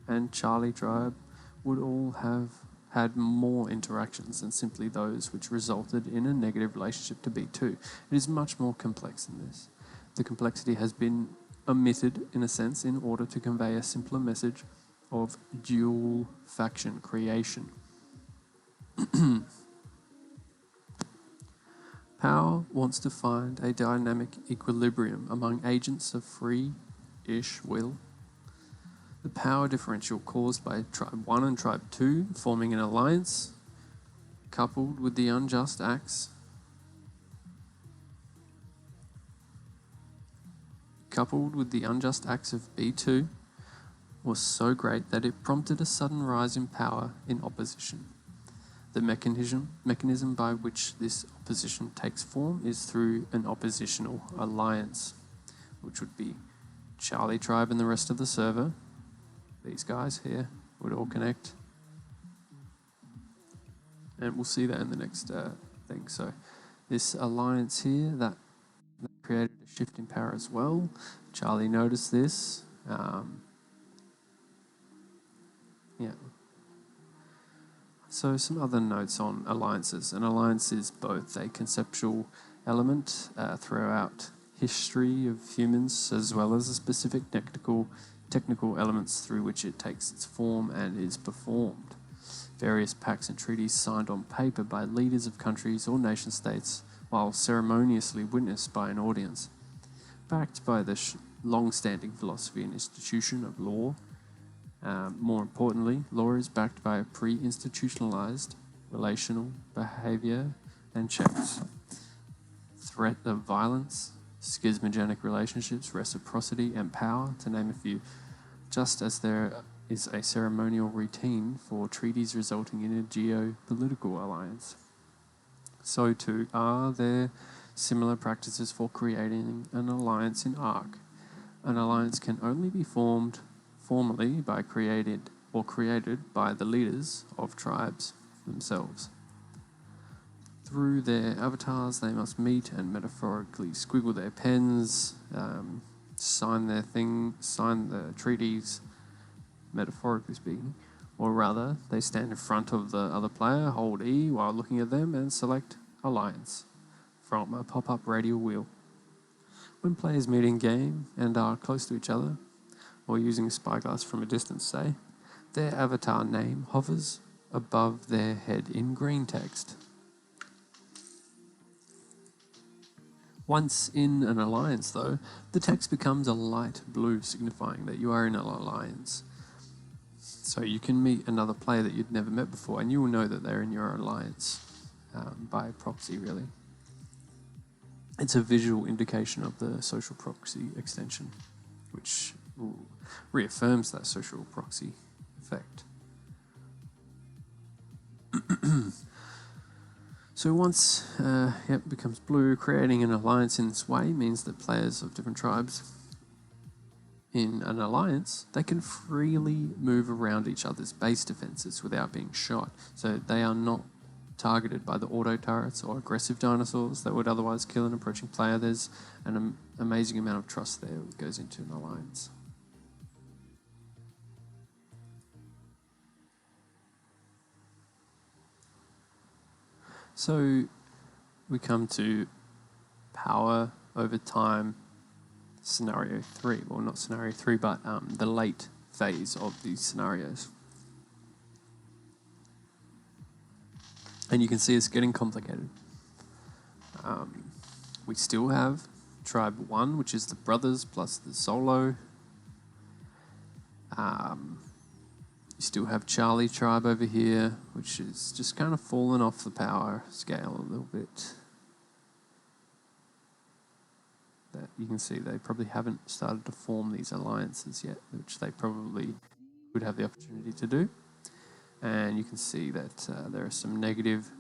And Charlie Tribe would all have had more interactions than simply those which resulted in a negative relationship to B2. It is much more complex than this. The complexity has been omitted, in a sense, in order to convey a simpler message of dual faction creation. Power wants to find a dynamic equilibrium among agents of free-ish will. The power differential caused by Tribe 1 and Tribe 2 forming an alliance, coupled with the unjust acts of B2, was so great that it prompted a sudden rise in power in opposition. The mechanism by which this opposition takes form is through an oppositional alliance, which would be Charlie tribe and the rest of the server. These guys here would all connect. And we'll see that in the next thing. So this alliance here, that created a shift in power as well. Charlie noticed this. Yeah. So some other notes on alliances. An alliance is both a conceptual element throughout history of humans, as well as a specific technical elements through which it takes its form and is performed. Various pacts and treaties signed on paper by leaders of countries or nation states, while ceremoniously witnessed by an audience. Backed by the long-standing philosophy and institution of law. More importantly, law is backed by a pre-institutionalized relational behavior and checks. Threat of violence, schismogenic relationships, reciprocity, and power, to name a few, just as there is a ceremonial routine for treaties resulting in a geopolitical alliance. So too are there similar practices for creating an alliance in Ark. An alliance can only be formed formally by created by the leaders of tribes themselves. Through their avatars, they must meet and metaphorically squiggle their pens, sign the treaties, metaphorically speaking, or rather, they stand in front of the other player, hold E while looking at them, and select Alliance from a pop-up radial wheel. When players meet in game and are close to each other, or using a spyglass from a distance, say, their avatar name hovers above their head in green text. Once in an alliance, though, the text becomes a light blue, signifying that you are in an alliance. So you can meet another player that you'd never met before, and you will know that they're in your alliance by proxy, really. It's a visual indication of the social proxy extension, which reaffirms that social proxy effect. So once it becomes blue, creating an alliance in this way means that players of different tribes in an alliance, they can freely move around each other's base defenses without being shot. So they are not targeted by the auto turrets or aggressive dinosaurs that would otherwise kill an approaching player. There's an amazing amount of trust there that goes into an alliance. So we come to power over time scenario 3. Well, not scenario 3, but the late phase of these scenarios. And you can see it's getting complicated. We still have tribe 1, which is the brothers plus the solo. You still have Charlie tribe over here, which is just kind of fallen off the power scale a little bit. That you can see they probably haven't started to form these alliances yet, which they probably would have the opportunity to do. And you can see that there are some negative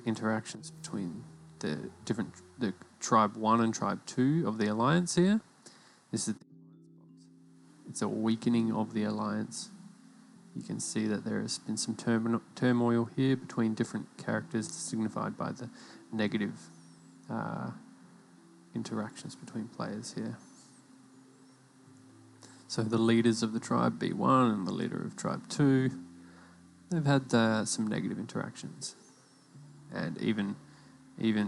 interactions between the tribe 1 and tribe 2 of the alliance here. This is it's a weakening of the alliance. You can see that there has been some turmoil here between different characters signified by the negative interactions between players here. So the leaders of the tribe B1 and the leader of tribe 2, they've had some negative interactions. And even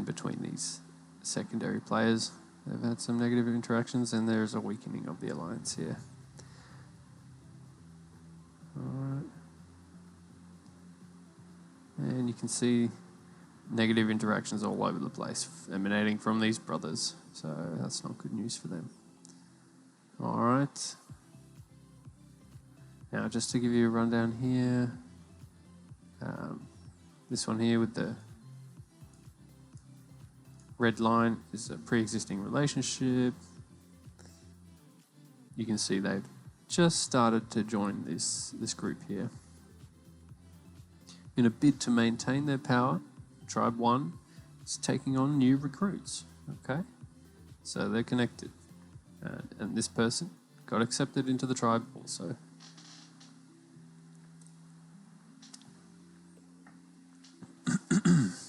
between these secondary players, they've had some negative interactions, and there's a weakening of the alliance here. Alright. And you can see negative interactions all over the place emanating from these brothers. So that's not good news for them. Alright. Now just to give you a rundown here. This one here with the red line is a pre-existing relationship. You can see they've just started to join this group here. In a bid to maintain their power, Tribe 1 is taking on new recruits. Okay, so they're connected, and this person got accepted into the tribe also.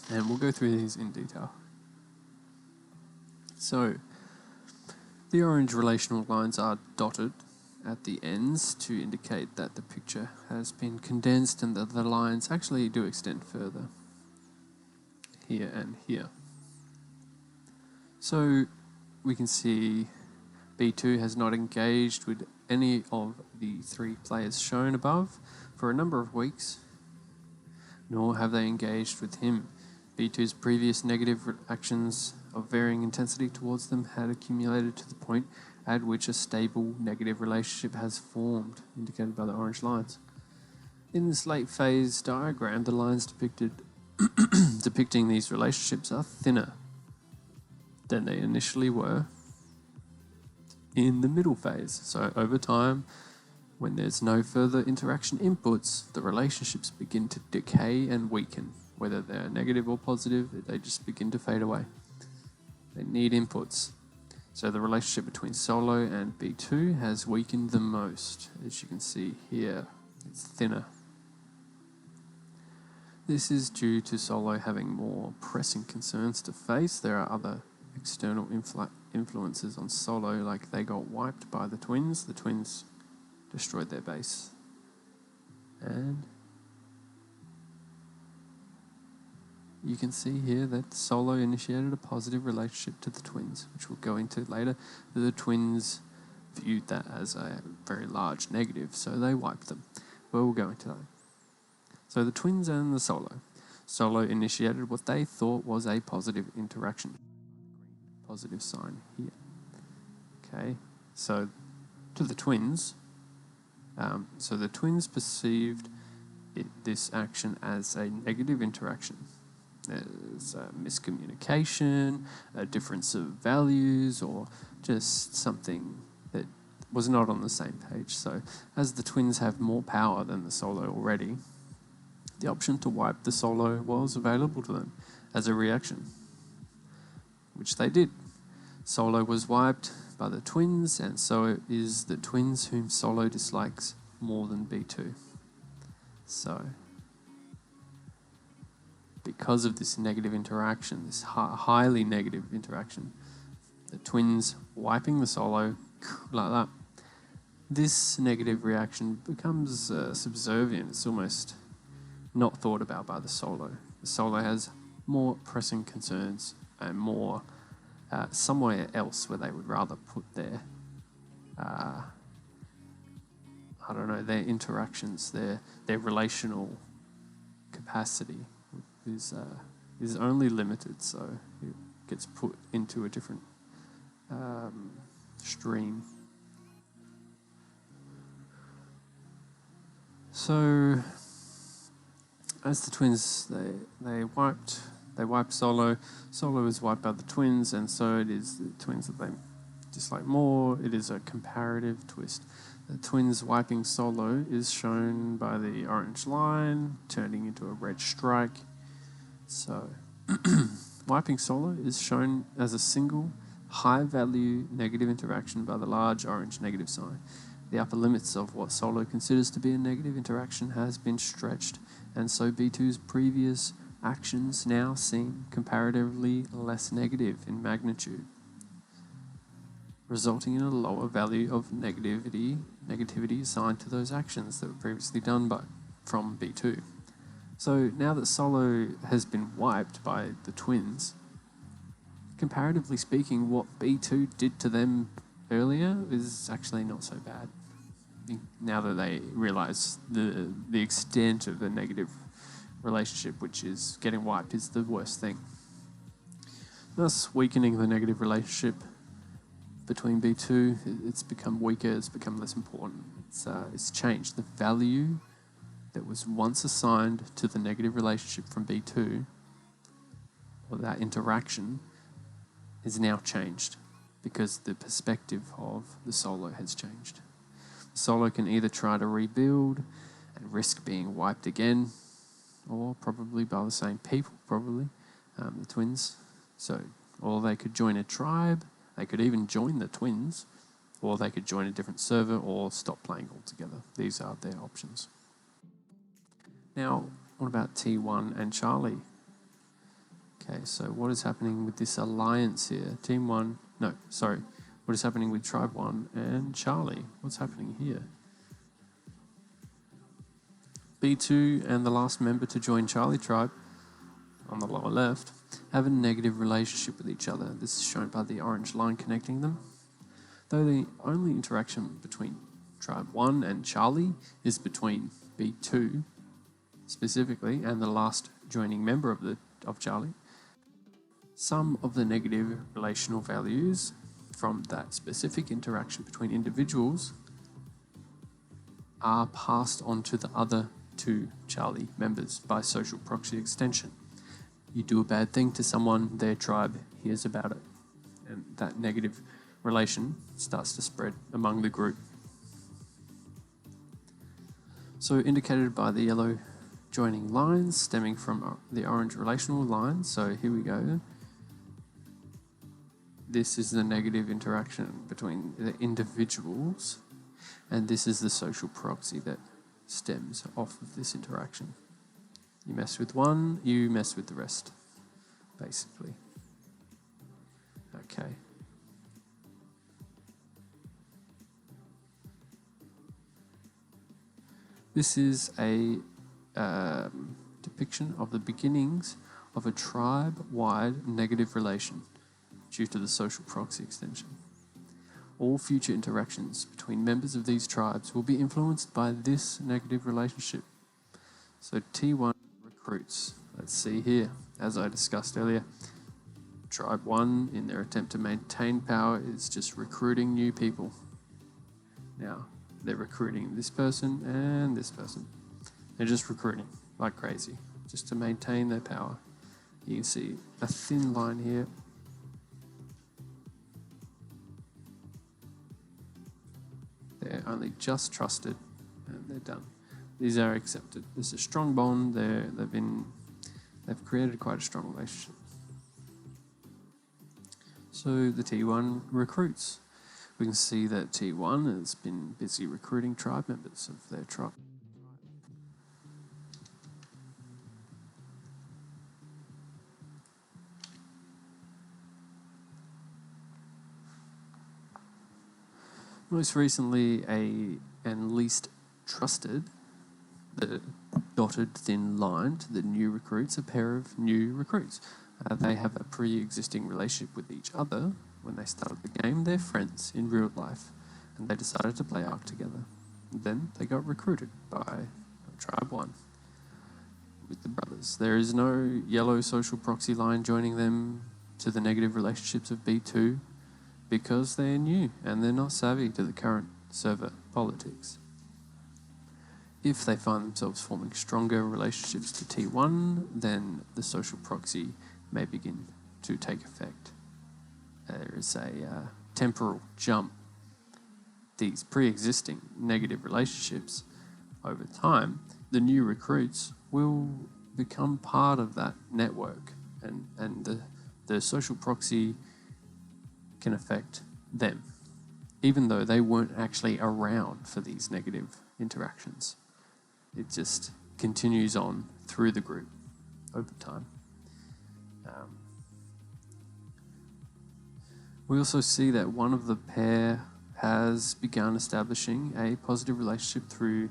And we'll go through these in detail. So, the orange relational lines are dotted at the ends to indicate that the picture has been condensed and that the lines actually do extend further here and here. So, we can see B2 has not engaged with any of the three players shown above for a number of weeks, nor have they engaged with him. B2's previous negative actions of varying intensity towards them had accumulated to the point at which a stable negative relationship has formed, indicated by the orange lines. In this late phase diagram, the lines depicting these relationships are thinner than they initially were in the middle phase. So over time, when there's no further interaction inputs, the relationships begin to decay and weaken. Whether they're negative or positive, they just begin to fade away. They need inputs. So the relationship between Solo and B2 has weakened the most. As you can see here, it's thinner. This is due to Solo having more pressing concerns to face. There are other external influences on Solo, like they got wiped by the twins. The twins destroyed their base. And you can see here that Solo initiated a positive relationship to the twins, which we'll go into later. The twins viewed that as a very large negative, so they wiped them. Well, we'll go into that. So the twins and the Solo. Solo initiated what they thought was a positive interaction. Positive sign here. Okay, so to the twins, the twins perceived this action as a negative interaction. There's a miscommunication, a difference of values, or just something that was not on the same page. So as the twins have more power than the Solo already, the option to wipe the Solo was available to them as a reaction, which they did. Solo was wiped by the twins, and so is the twins whom Solo dislikes more than B2. So, because of this negative interaction, this highly negative interaction, the twins wiping the Solo like that, this negative reaction becomes subservient. It's almost not thought about by the Solo. The Solo has more pressing concerns and more somewhere else where they would rather put their, their interactions, their relational capacity is only limited, so it gets put into a different stream. So, as the twins, they wiped Solo. Solo is wiped by the twins, and so it is the twins that they dislike more. It is a comparative twist. The twins wiping Solo is shown by the orange line, turning into a red strike. So, wiping Solo is shown as a single, high-value negative interaction by the large orange negative sign. The upper limits of what Solo considers to be a negative interaction has been stretched, and so B2's previous actions now seem comparatively less negative in magnitude, resulting in a lower value of negativity assigned to those actions that were previously done from B2. So now that Solo has been wiped by the twins, comparatively speaking, what B2 did to them earlier is actually not so bad. Now that they realise the extent of the negative relationship, which is getting wiped, is the worst thing. Thus, weakening the negative relationship between B2, it's become weaker, it's become less important. It's changed. The value that was once assigned to the negative relationship from B2, or that interaction, is now changed because the perspective of the Solo has changed. The Solo can either try to rebuild and risk being wiped again, or probably by the same people, the twins. So, or they could join a tribe, they could even join the twins, or they could join a different server or stop playing altogether. These are their options. Now, what about T1 and Charlie? Okay, so what is happening with this alliance here? What is happening with Tribe 1 and Charlie? What's happening here? B2 and the last member to join Charlie Tribe, on the lower left, have a negative relationship with each other. This is shown by the orange line connecting them. Though the only interaction between Tribe 1 and Charlie is between B2 specifically and the last joining member of Charlie, some of the negative relational values from that specific interaction between individuals are passed on to the other two Charlie members by social proxy extension. You do a bad thing to someone, their tribe hears about it, and that negative relation starts to spread among the group. So indicated by the yellow joining lines stemming from the orange relational line. So here we go. This is the negative interaction between the individuals, and this is the social proxy that stems off of this interaction. You mess with one, you mess with the rest, basically. Okay. This is a depiction of the beginnings of a tribe-wide negative relation due to the social proxy extension. All future interactions between members of these tribes will be influenced by this negative relationship. So T1 recruits. Let's see here, as I discussed earlier, Tribe 1, in their attempt to maintain power, is just recruiting new people. Now, they're recruiting this person and this person. They're just recruiting like crazy, just to maintain their power. You can see a thin line here. They're only just trusted and they're done. These are accepted. There's a strong bond. They've created quite a strong relationship. So the T1 recruits. We can see that T1 has been busy recruiting tribe members of their tribe. Most recently, and least trusted, the dotted thin line to the new recruits, a pair of new recruits. They have a pre-existing relationship with each other. When they started the game, they're friends in real life, and they decided to play Ark together. Then they got recruited by Tribe 1 with the brothers. There is no yellow social proxy line joining them to the negative relationships of B2 because they're new and they're not savvy to the current server politics. If they find themselves forming stronger relationships to T1, then the social proxy may begin to take effect. There is a temporal jump. These pre-existing negative relationships, over time, the new recruits will become part of that network, and the social proxy can affect them, even though they weren't actually around for these negative interactions. It just continues on through the group over time. We also see that one of the pair has begun establishing a positive relationship through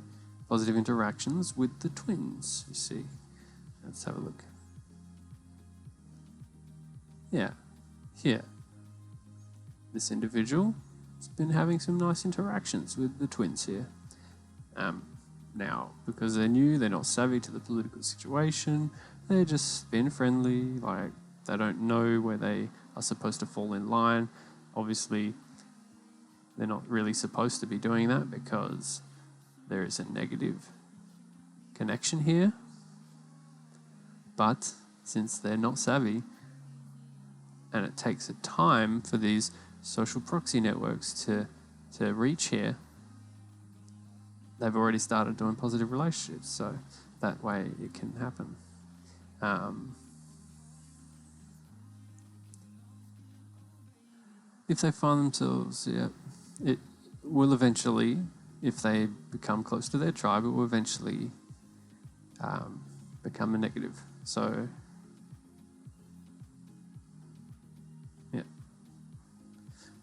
positive interactions with the twins, you see. Let's have a look. Yeah, here. This individual has been having some nice interactions with the twins here. Now, because they're new, they're not savvy to the political situation, they're just being friendly, like they don't know where they are supposed to fall in line. Obviously, they're not really supposed to be doing that because there is a negative connection here. But since they're not savvy, and it takes a time for these social proxy networks to reach here, they've already started doing positive relationships, so that way it can happen. if they find themselves, it will eventually, if they become close to their tribe, it will eventually become a negative. So, yeah.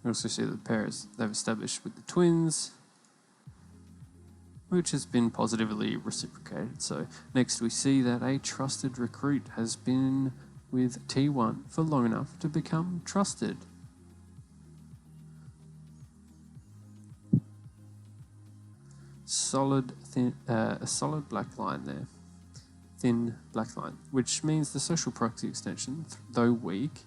We also see the pairs they've established with the twins, which has been positively reciprocated. So next we see that a trusted recruit has been with T1 for long enough to become trusted. A solid black line there, thin black line, which means the social proxy extension, though weak,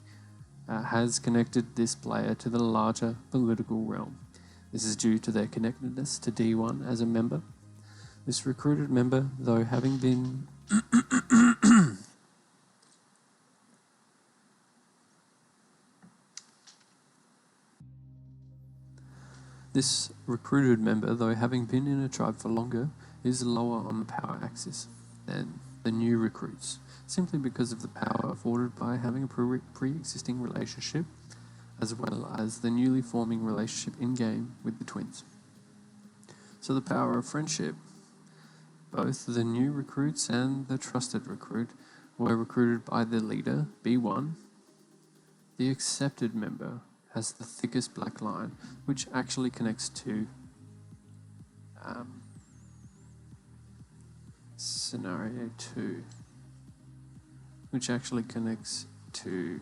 has connected this player to the larger political realm. This is due to their connectedness to D1 as a member. This recruited member, though having been This recruited member, though having been in a tribe for longer, is lower on the power axis than the new recruits, simply because of the power afforded by having a pre-existing relationship, as well as the newly forming relationship in-game with the twins. So the power of friendship. Both the new recruits and the trusted recruit were recruited by the leader, B1. The accepted member has the thickest black line, which actually connects to scenario 2, which actually connects to,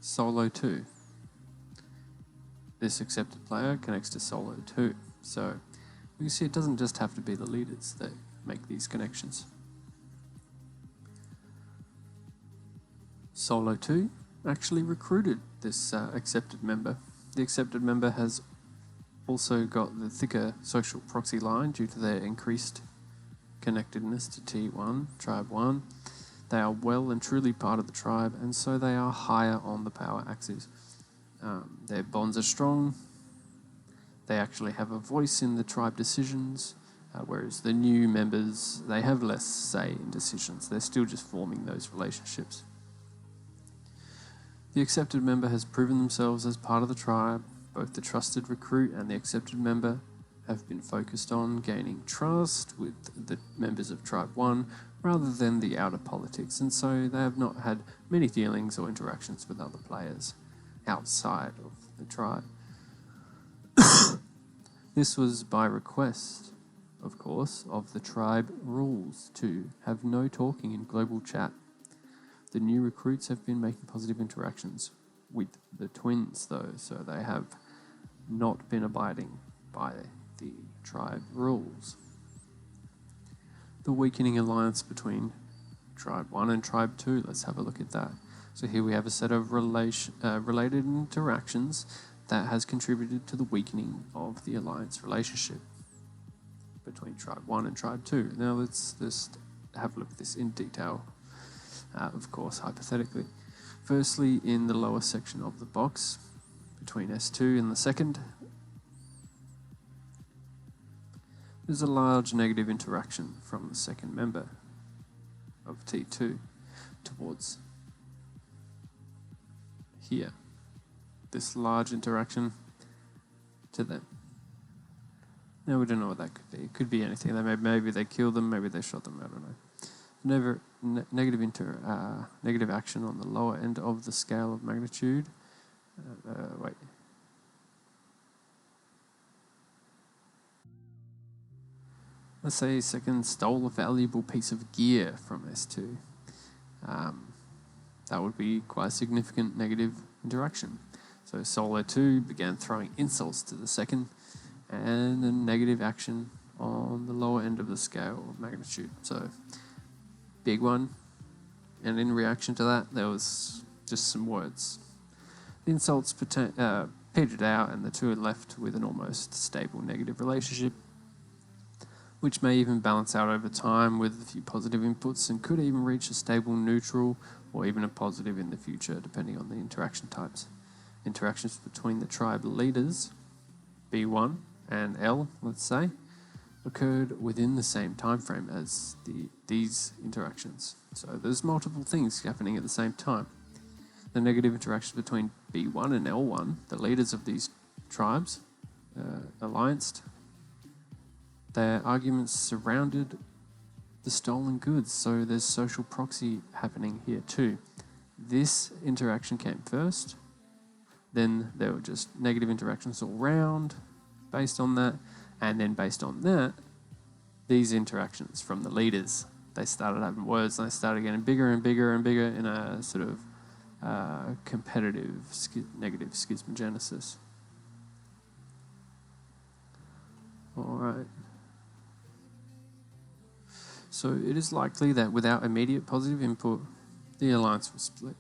solo 2. This accepted player connects to solo 2. So you can see it doesn't just have to be the leaders that make these connections. Solo 2 actually recruited this accepted member. The accepted member has also got the thicker social proxy line due to their increased connectedness to T1, Tribe 1. They are well and truly part of the tribe, and so they are higher on the power axis. Their bonds are strong. They actually have a voice in the tribe decisions, whereas the new members, they have less say in decisions. They're still just forming those relationships. The accepted member has proven themselves as part of the tribe. Both the trusted recruit and the accepted member have been focused on gaining trust with the members of Tribe 1 rather than the outer politics, and so they have not had many dealings or interactions with other players outside of the tribe. This was by request, of course, of the tribe rules to have no talking in global chat. The new recruits have been making positive interactions with the twins, though, so they have not been abiding by the tribe rules. The weakening alliance between Tribe 1 and Tribe 2, let's have a look at that. So here we have a set of related interactions that has contributed to the weakening of the alliance relationship between Tribe 1 and Tribe 2. Now let's just have a look at this in detail. Of course, hypothetically. Firstly, in the lower section of the box, between S2 and the second, there's a large negative interaction from the second member of T2 towards here. This large interaction to them. Now we don't know what that could be. It could be anything. Maybe they killed them, maybe they shot them, I don't know. Negative action on the lower end of the scale of magnitude. Let's say second stole a valuable piece of gear from S2. That would be quite a significant negative interaction. So Solo 2 began throwing insults to the second, and a negative action on the lower end of the scale of magnitude. So big one, and in reaction to that, there was just some words. The insults petered out, and the two are left with an almost stable negative relationship, which may even balance out over time with a few positive inputs and could even reach a stable neutral or even a positive in the future, depending on the interaction types. Interactions between the tribe leaders, B1 and L, let's say, occurred within the same time frame as these interactions. So there's multiple things happening at the same time. the negative interactions between B1 and L1, the leaders of these tribes, allianced, their arguments surrounded the stolen goods. So there's social proxy happening here too. This interaction came first, then there were just negative interactions all round based on that, and then based on that, these interactions from the leaders, they started having words and they started getting bigger and bigger and bigger in a sort of competitive negative schismogenesis. All right. So it is likely that without immediate positive input, the alliance will split.